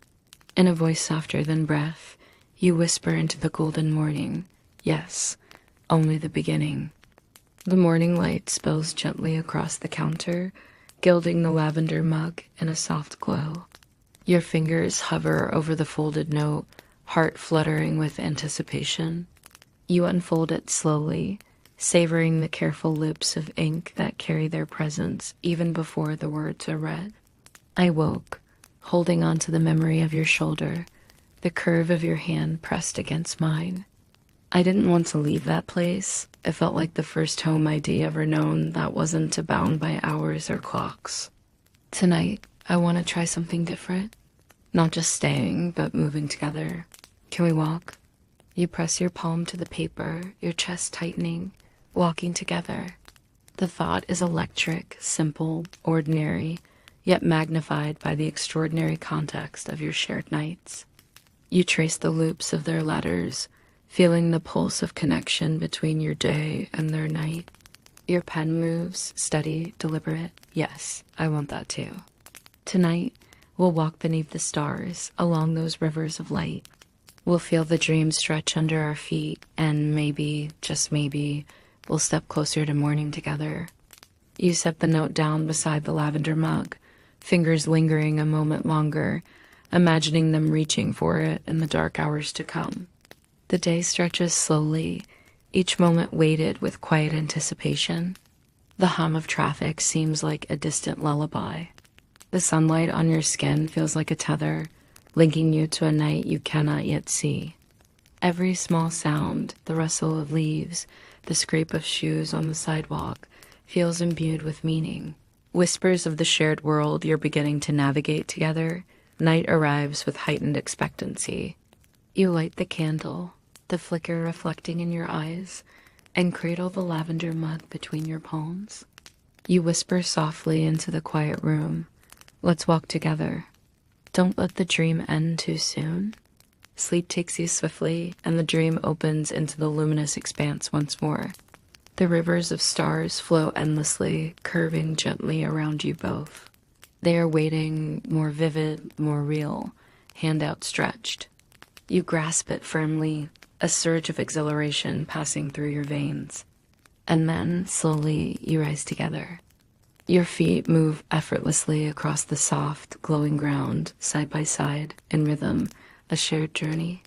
In a voice softer than breath, you whisper into the golden morning, yes, only the beginning. The morning light spills gently across the counter, gilding the lavender mug in a soft glow. Your fingers hover over the folded note, heart fluttering with anticipation. You unfold it slowly, savoring the careful loops of ink that carry their presence even before the words are read. I woke, holding on to the memory of your shoulder, the curve of your hand pressed against mine. I didn't want to leave that place. It felt like the first home I'd ever known that wasn't bound by hours or clocks. Tonight, I want to try something different. Not just staying, but moving together. Can we walk? You press your palm to the paper, your chest tightening, walking together. The thought is electric, simple, ordinary, yet magnified by the extraordinary context of your shared nights. You trace the loops of their letters, feeling the pulse of connection between your day and their night. Your pen moves, steady, deliberate. Yes, I want that too. Tonight, we'll walk beneath the stars, along those rivers of light. We'll feel the dream stretch under our feet, and maybe, just maybe, we'll step closer to morning together. You set the note down beside the lavender mug, fingers lingering a moment longer, imagining them reaching for it in the dark hours to come. The day stretches slowly, each moment weighted with quiet anticipation. The hum of traffic seems like a distant lullaby. The sunlight on your skin feels like a tether, linking you to a night you cannot yet see. Every small sound, the rustle of leaves, the scrape of shoes on the sidewalk, feels imbued with meaning. Whispers of the shared world you're beginning to navigate together. Night arrives with heightened expectancy. You light the candle, the flicker reflecting in your eyes, and cradle the lavender mug between your palms. You whisper softly into the quiet room, "Let's walk together. Don't let the dream end too soon." Sleep takes you swiftly, and the dream opens into the luminous expanse once more. The rivers of stars flow endlessly, curving gently around you both. They are waiting, more vivid, more real, hand outstretched. You grasp it firmly, a surge of exhilaration passing through your veins. And then, slowly, you rise together. Your feet move effortlessly across the soft, glowing ground, side by side, in rhythm, a shared journey.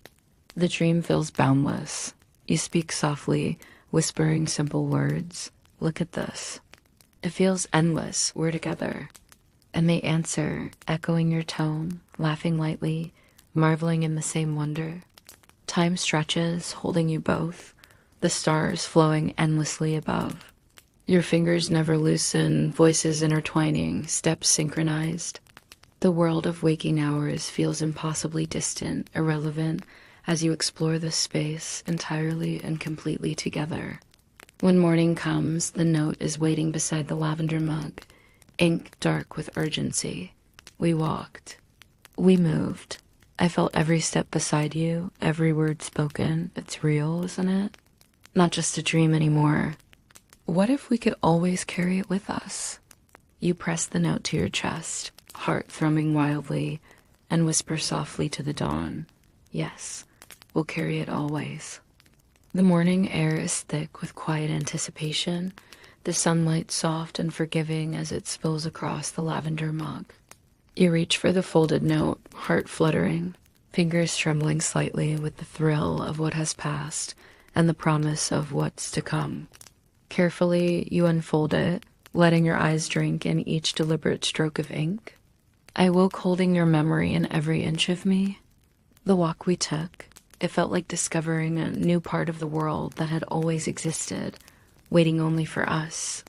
The dream feels boundless. You speak softly, whispering simple words. Look at this. It feels endless. We're together. And they answer, echoing your tone, laughing lightly, marveling in the same wonder. Time stretches, holding you both, the stars flowing endlessly above. Your fingers never loosen, voices intertwining, steps synchronized. The world of waking hours feels impossibly distant, irrelevant, as you explore this space entirely and completely together. When morning comes, the note is waiting beside the lavender mug, ink dark with urgency. We walked. We moved. I felt every step beside you, every word spoken. It's real, isn't it? Not just a dream anymore. What if we could always carry it with us? You press the note to your chest, heart thrumming wildly, and whisper softly to the dawn, yes, we'll carry it always. The morning air is thick with quiet anticipation, the sunlight soft and forgiving as it spills across the lavender mug. You reach for the folded note, heart fluttering, fingers trembling slightly with the thrill of what has passed and the promise of what's to come. Carefully, you unfold it, letting your eyes drink in each deliberate stroke of ink. I woke holding your memory in every inch of me. The walk we took, it felt like discovering a new part of the world that had always existed, waiting only for us.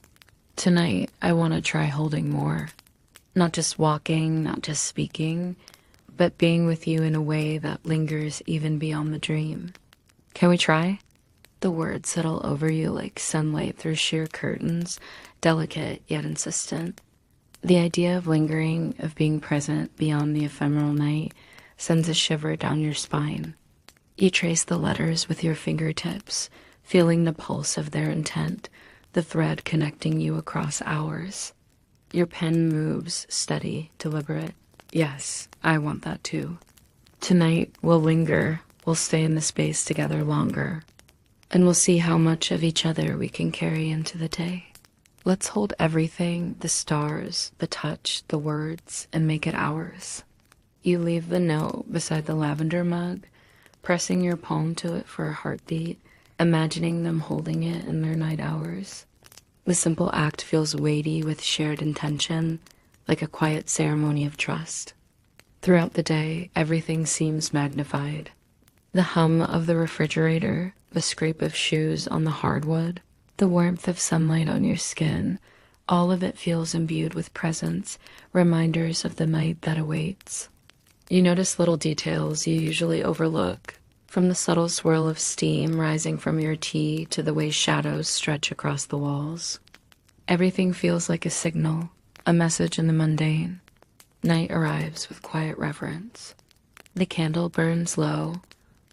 Tonight, I want to try holding more. Not just walking, not just speaking, but being with you in a way that lingers even beyond the dream. Can we try? The words settle over you like sunlight through sheer curtains, delicate yet insistent. The idea of lingering, of being present beyond the ephemeral night, sends a shiver down your spine. You trace the letters with your fingertips, feeling the pulse of their intent, the thread connecting you across hours. Your pen moves, steady, deliberate. Yes, I want that too. Tonight, we'll linger, we'll stay in the space together longer. And we'll see how much of each other we can carry into the day. Let's hold everything, the stars, the touch, the words, and make it ours. You leave the note beside the lavender mug, pressing your palm to it for a heartbeat, imagining them holding it in their night hours. The simple act feels weighty with shared intention, like a quiet ceremony of trust. Throughout the day, everything seems magnified. The hum of the refrigerator, the scrape of shoes on the hardwood, the warmth of sunlight on your skin, all of it feels imbued with presence, reminders of the night that awaits. You notice little details you usually overlook, from the subtle swirl of steam rising from your tea to the way shadows stretch across the walls. Everything feels like a signal, a message in the mundane. Night arrives with quiet reverence. The candle burns low,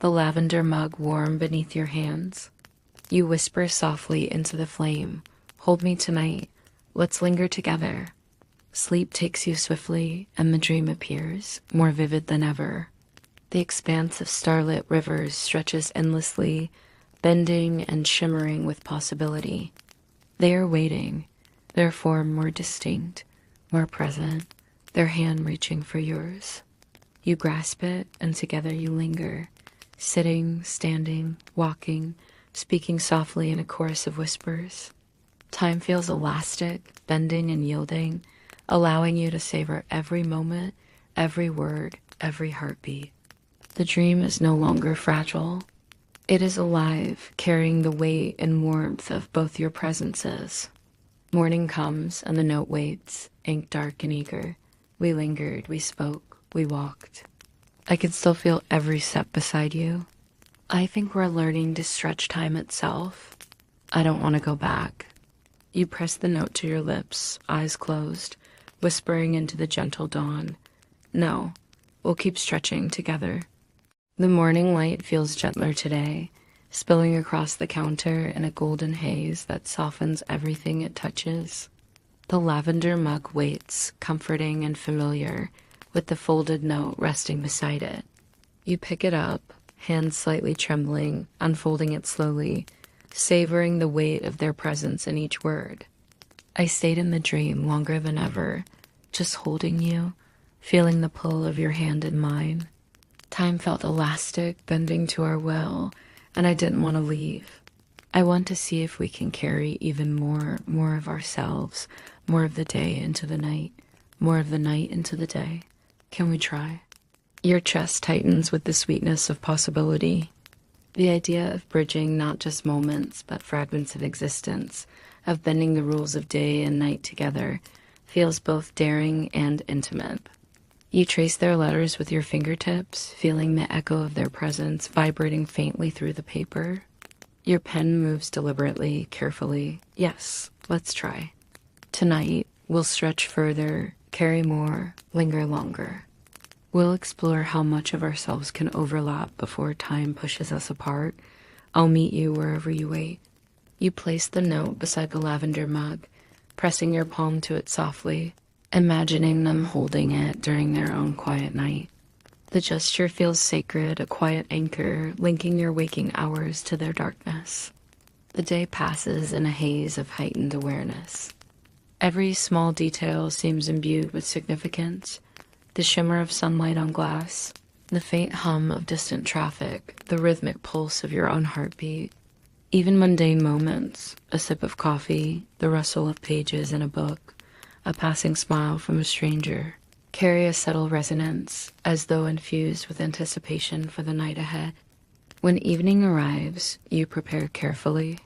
the lavender mug warm beneath your hands. You whisper softly into the flame, hold me tonight, let's linger together. Sleep takes you swiftly, and the dream appears, more vivid than ever. The expanse of starlit rivers stretches endlessly, bending and shimmering with possibility. They are waiting, their form more distinct, more present, their hand reaching for yours. You grasp it, and together you linger, sitting, standing, walking, speaking softly in a chorus of whispers. Time feels elastic, bending and yielding, allowing you to savor every moment, every word, every heartbeat. The dream is no longer fragile. It is alive, carrying the weight and warmth of both your presences. Morning comes, and the note waits, ink dark and eager. We lingered, we spoke, we walked. I can still feel every step beside you. I think we're learning to stretch time itself. I don't want to go back. You press the note to your lips, eyes closed, whispering into the gentle dawn. No, we'll keep stretching together. The morning light feels gentler today, spilling across the counter in a golden haze that softens everything it touches. The lavender mug waits, comforting and familiar, with the folded note resting beside it. You pick it up, hands slightly trembling, unfolding it slowly, savoring the weight of their presence in each word. I stayed in the dream longer than ever, just holding you, feeling the pull of your hand in mine. Time felt elastic, bending to our will, and I didn't want to leave. I want to see if we can carry even more of ourselves, more of the day into the night, more of the night into the day. Can we try? Your chest tightens with the sweetness of possibility. The idea of bridging not just moments, but fragments of existence, of bending the rules of day and night together, feels both daring and intimate. You trace their letters with your fingertips, feeling the echo of their presence vibrating faintly through the paper. Your pen moves deliberately, carefully. Yes, let's try. Tonight, we'll stretch further, carry more, linger longer. We'll explore how much of ourselves can overlap before time pushes us apart. I'll meet you wherever you wait. You place the note beside the lavender mug, pressing your palm to it softly, imagining them holding it during their own quiet night. The gesture feels sacred, a quiet anchor, linking your waking hours to their darkness. The day passes in a haze of heightened awareness. Every small detail seems imbued with significance. The shimmer of sunlight on glass, the faint hum of distant traffic, the rhythmic pulse of your own heartbeat. Even mundane moments, a sip of coffee, the rustle of pages in a book, a passing smile from a stranger, carry a subtle resonance, as though infused with anticipation for the night ahead. When evening arrives, you prepare carefully.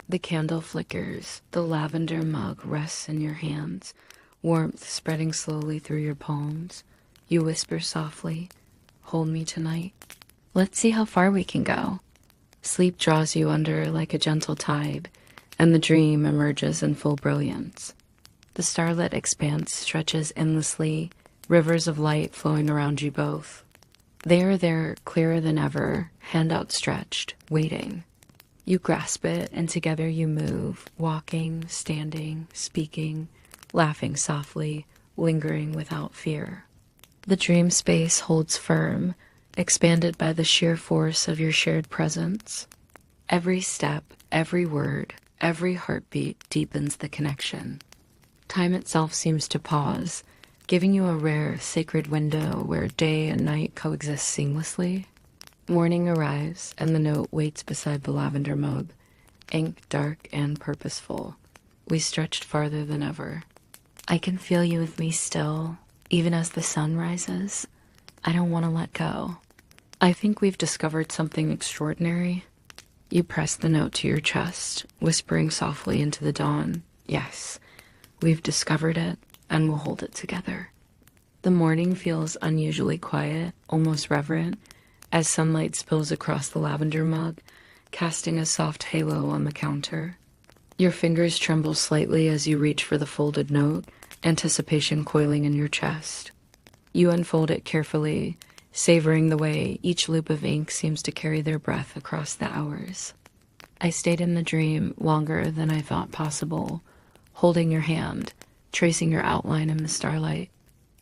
The candle flickers, the lavender mug rests in your hands, warmth spreading slowly through your palms. You whisper softly, "Hold me tonight. Let's see how far we can go." Sleep draws you under like a gentle tide, and the dream emerges in full brilliance. The starlit expanse stretches endlessly, rivers of light flowing around you both. They are there, clearer than ever, hand outstretched, waiting. You grasp it, and together you move, walking, standing, speaking, laughing softly, lingering without fear. The dream space holds firm, expanded by the sheer force of your shared presence. Every step, every word, every heartbeat deepens the connection. Time itself seems to pause, giving you a rare, sacred window where day and night coexist seamlessly. Morning arrives, and the note waits beside the lavender mug, ink dark and purposeful. We stretched farther than ever. I can feel you with me still, even as the sun rises. I don't want to let go. I think we've discovered something extraordinary. You press the note to your chest, whispering softly into the dawn. Yes, we've discovered it, and we'll hold it together. The morning feels unusually quiet, almost reverent, as sunlight spills across the lavender mug, casting a soft halo on the counter. Your fingers tremble slightly as you reach for the folded note, anticipation coiling in your chest. You unfold it carefully, savoring the way each loop of ink seems to carry their breath across the hours. I stayed in the dream longer than I thought possible, holding your hand, tracing your outline in the starlight.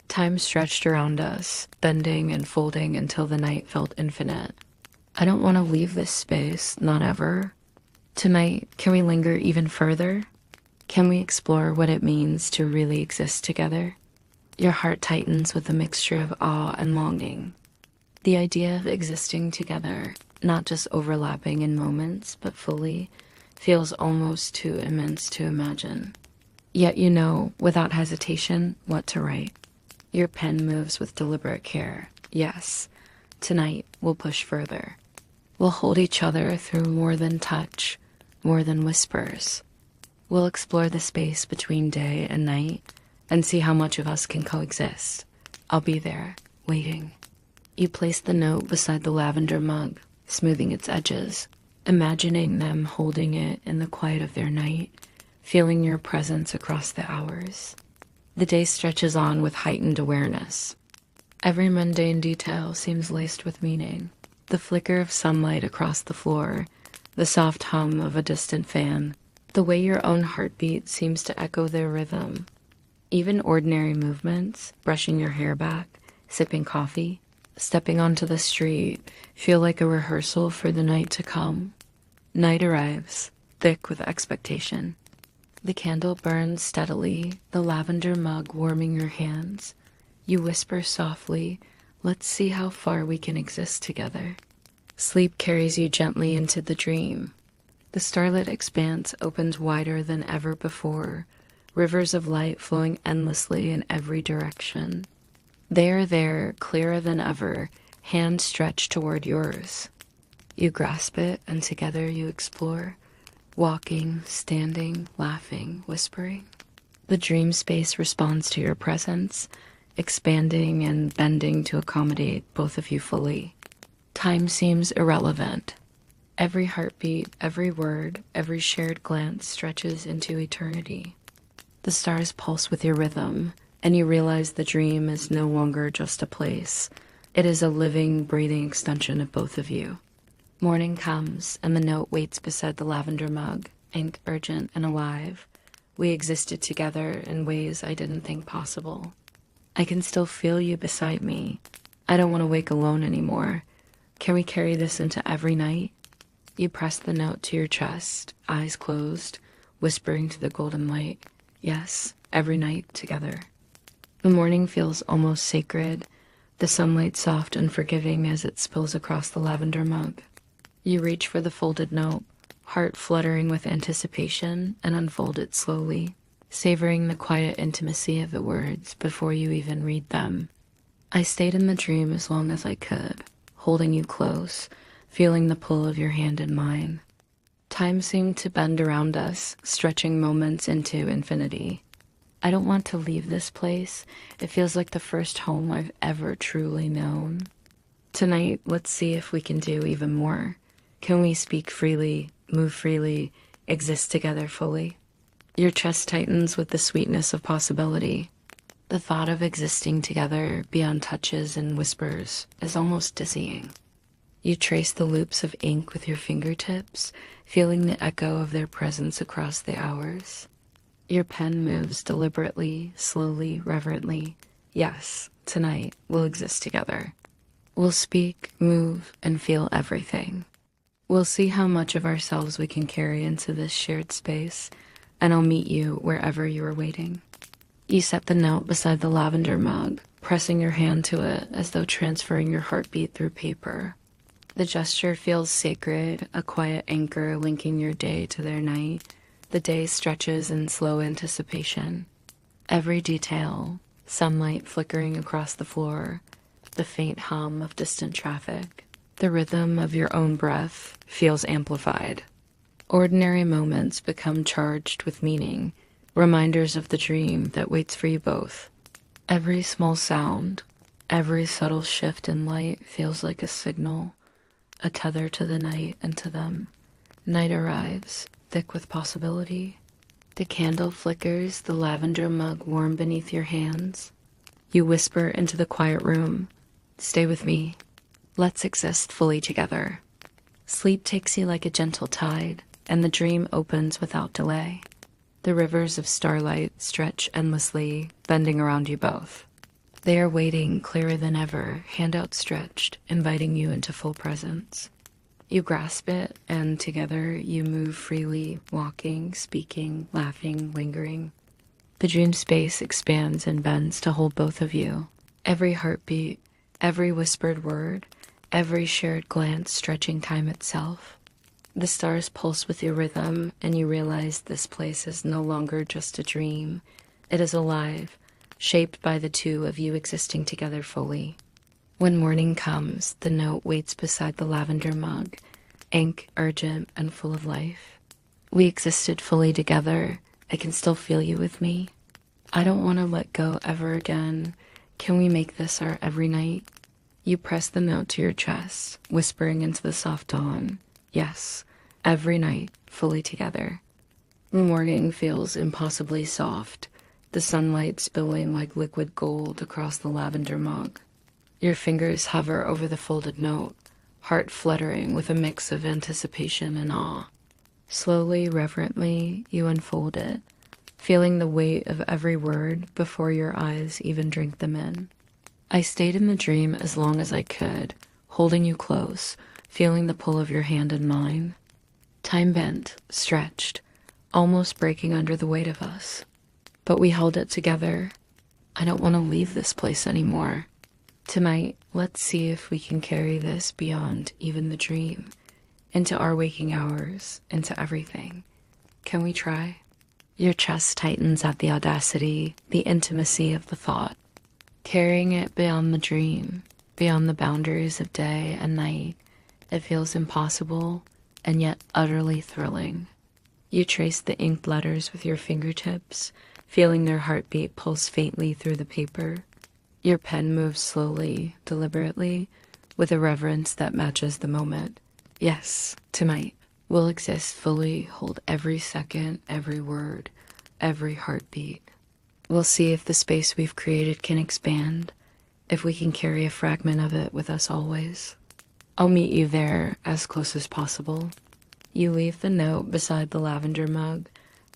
Time stretched around us, bending and folding until the night felt infinite. I don't want to leave this space, not ever. Tonight, can we linger even further? Can we explore what it means to really exist together? Your heart tightens with a mixture of awe and longing. The idea of existing together, not just overlapping in moments, but fully, feels almost too immense to imagine. Yet you know, without hesitation, what to write. Your pen moves with deliberate care. Yes, tonight we'll push further. We'll hold each other through more than touch, more than whispers. We'll explore the space between day and night and see how much of us can coexist. I'll be there, waiting. You place the note beside the lavender mug, smoothing its edges, imagining them holding it in the quiet of their night, feeling your presence across the hours. The day stretches on with heightened awareness. Every mundane detail seems laced with meaning. The flicker of sunlight across the floor, the soft hum of a distant fan, the way your own heartbeat seems to echo their rhythm. Even ordinary movements, brushing your hair back, sipping coffee, stepping onto the street, feel like a rehearsal for the night to come. Night arrives, thick with expectation. The candle burns steadily, the lavender mug warming your hands. You whisper softly, "Let's see how far we can exist together." Sleep carries you gently into the dream. The starlit expanse opens wider than ever before, rivers of light flowing endlessly in every direction. They are there, clearer than ever, hands stretched toward yours. You grasp it, and together you explore, walking, standing, laughing, whispering. The dream space responds to your presence, expanding and bending to accommodate both of you fully. Time seems irrelevant. Every heartbeat, every word, every shared glance stretches into eternity. The stars pulse with your rhythm, and you realize the dream is no longer just a place. It is a living, breathing extension of both of you. Morning comes, and the note waits beside the lavender mug, ink urgent and alive. We existed together in ways I didn't think possible. I can still feel you beside me. I don't want to wake alone anymore. Can we carry this into every night? You press the note to your chest, eyes closed, whispering to the golden light, "Yes, every night together." The morning feels almost sacred, the sunlight soft and forgiving as it spills across the lavender mug. You reach for the folded note, heart fluttering with anticipation, and unfold it slowly, savoring the quiet intimacy of the words before you even read them. I stayed in the dream as long as I could, holding you close, feeling the pull of your hand in mine. Time seemed to bend around us, stretching moments into infinity. I don't want to leave this place. It feels like the first home I've ever truly known. Tonight, let's see if we can do even more. Can we speak freely, move freely, exist together fully? Your chest tightens with the sweetness of possibility. The thought of existing together beyond touches and whispers is almost dizzying. You trace the loops of ink with your fingertips, feeling the echo of their presence across the hours. Your pen moves deliberately, slowly, reverently. Yes, tonight we'll exist together. We'll speak, move, and feel everything. We'll see how much of ourselves we can carry into this shared space, and I'll meet you wherever you are waiting. You set the note beside the lavender mug, pressing your hand to it as though transferring your heartbeat through paper. The gesture feels sacred, a quiet anchor linking your day to their night. The day stretches in slow anticipation. Every detail, sunlight flickering across the floor, the faint hum of distant traffic, the rhythm of your own breath feels amplified. Ordinary moments become charged with meaning, reminders of the dream that waits for you both. Every small sound, every subtle shift in light feels like a signal, a tether to the night and to them. Night arrives, thick with possibility. The candle flickers, the lavender mug warm beneath your hands. You whisper into the quiet room, "Stay with me. Let's exist fully together." Sleep takes you like a gentle tide, and the dream opens without delay. The rivers of starlight stretch endlessly, bending around you both. They are waiting, clearer than ever, hand outstretched, inviting you into full presence. You grasp it, and together you move freely, walking, speaking, laughing, lingering. The dream space expands and bends to hold both of you. Every heartbeat, every whispered word, every shared glance stretching time itself. The stars pulse with your rhythm, and you realize this place is no longer just a dream. It is alive, shaped by the two of you existing together fully. When morning comes, the note waits beside the lavender mug, ink urgent and full of life. We existed fully together. I can still feel you with me. I don't want to let go ever again. Can we make this our every night? You press the note to your chest, whispering into the soft dawn, "Yes, every night, fully together." The morning feels impossibly soft, the sunlight spilling like liquid gold across the lavender mug. Your fingers hover over the folded note, heart fluttering with a mix of anticipation and awe. Slowly, reverently, you unfold it, feeling the weight of every word before your eyes even drink them in. I stayed in the dream as long as I could, holding you close, feeling the pull of your hand in mine. Time bent, stretched, almost breaking under the weight of us. But we held it together. I don't want to leave this place anymore. Tonight, let's see if we can carry this beyond even the dream, into our waking hours, into everything. Can we try? Your chest tightens at the audacity, the intimacy of the thought. Carrying it beyond the dream, beyond the boundaries of day and night, it feels impossible and yet utterly thrilling. You trace the inked letters with your fingertips, feeling their heartbeat pulse faintly through the paper. Your pen moves slowly, deliberately, with a reverence that matches the moment. Yes, tonight, we'll exist fully, hold every second, every word, every heartbeat. We'll see if the space we've created can expand, if we can carry a fragment of it with us always. I'll meet you there as close as possible. You leave the note beside the lavender mug,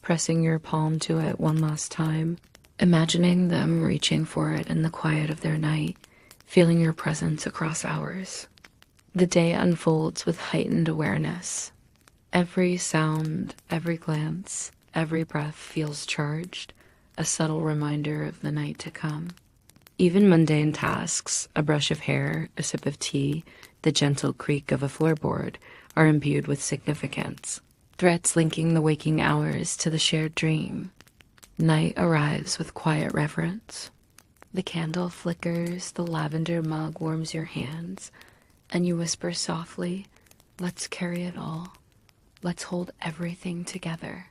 pressing your palm to it one last time, imagining them reaching for it in the quiet of their night, feeling your presence across hours. The day unfolds with heightened awareness. Every sound, every glance, every breath feels charged, a subtle reminder of the night to come. Even mundane tasks, a brush of hair, a sip of tea, the gentle creak of a floorboard, are imbued with significance, threads linking the waking hours to the shared dream. Night arrives with quiet reverence. The candle flickers, the lavender mug warms your hands, and you whisper softly, "Let's carry it all. Let's hold everything together."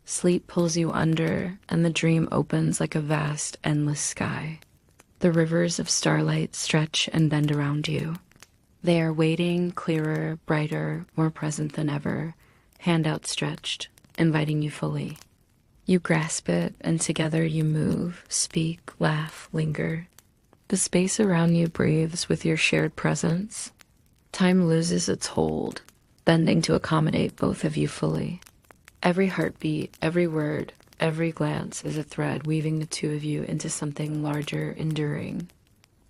Sleep pulls you under, and the dream opens like a vast, endless sky. The rivers of starlight stretch and bend around you. They are waiting, clearer, brighter, more present than ever, hand outstretched, inviting you fully. You grasp it, and together you move, speak, laugh, linger. The space around you breathes with your shared presence. Time loses its hold, bending to accommodate both of you fully. Every heartbeat, every word, every glance is a thread weaving the two of you into something larger, enduring.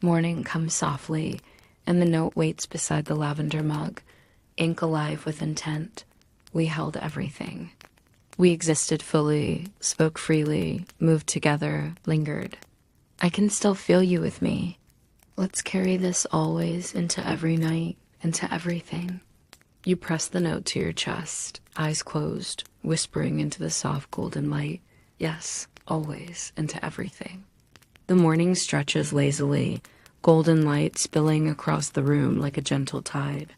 Morning comes softly, and the note waits beside the lavender mug, ink alive with intent. We held everything. We existed fully, spoke freely, moved together, lingered. I can still feel you with me. Let's carry this always into every night, into everything. You press the note to your chest, eyes closed, whispering into the soft golden light. Yes, always, into everything. The morning stretches lazily, golden light spilling across the room like a gentle tide.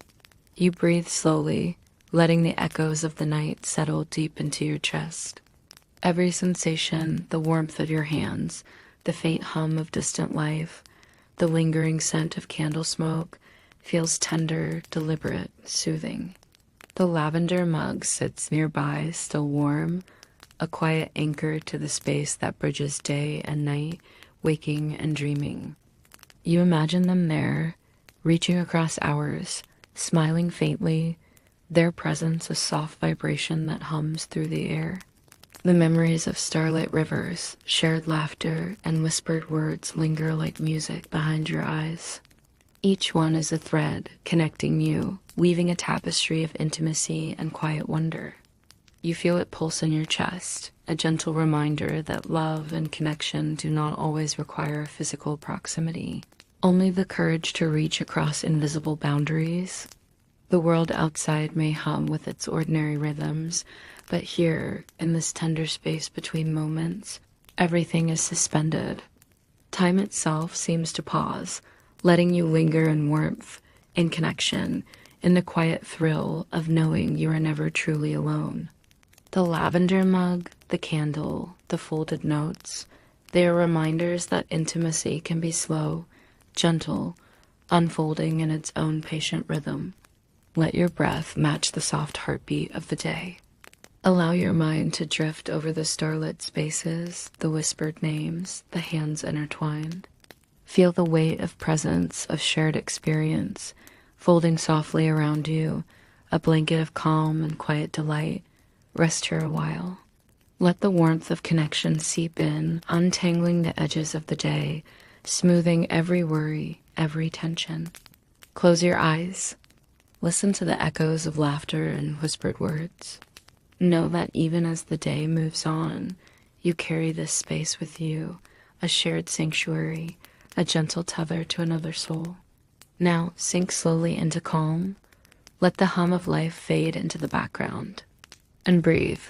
You breathe slowly, letting the echoes of the night settle deep into your chest. Every sensation, the warmth of your hands, the faint hum of distant life, the lingering scent of candle smoke, feels tender, deliberate, soothing. The lavender mug sits nearby, still warm, a quiet anchor to the space that bridges day and night, waking and dreaming. You imagine them there, reaching across hours, smiling faintly, their presence a soft vibration that hums through the air. The memories of starlit rivers, shared laughter, and whispered words linger like music behind your eyes. Each one is a thread connecting you, weaving a tapestry of intimacy and quiet wonder. You feel it pulse in your chest, a gentle reminder that love and connection do not always require physical proximity, only the courage to reach across invisible boundaries. The world outside may hum with its ordinary rhythms, but here, in this tender space between moments, everything is suspended. Time itself seems to pause, letting you linger in warmth, in connection, in the quiet thrill of knowing you are never truly alone. The lavender mug, the candle, the folded notes, they are reminders that intimacy can be slow, gentle, unfolding in its own patient rhythm. Let your breath match the soft heartbeat of the day. Allow your mind to drift over the starlit spaces, the whispered names, the hands intertwined. Feel the weight of presence, of shared experience, folding softly around you, a blanket of calm and quiet delight. Rest here a while. Let the warmth of connection seep in, untangling the edges of the day, smoothing every worry, every tension. Close your eyes. Listen to the echoes of laughter and whispered words. Know that even as the day moves on, you carry this space with you, a shared sanctuary, a gentle tether to another soul. Now sink slowly into calm. Let the hum of life fade into the background. And breathe.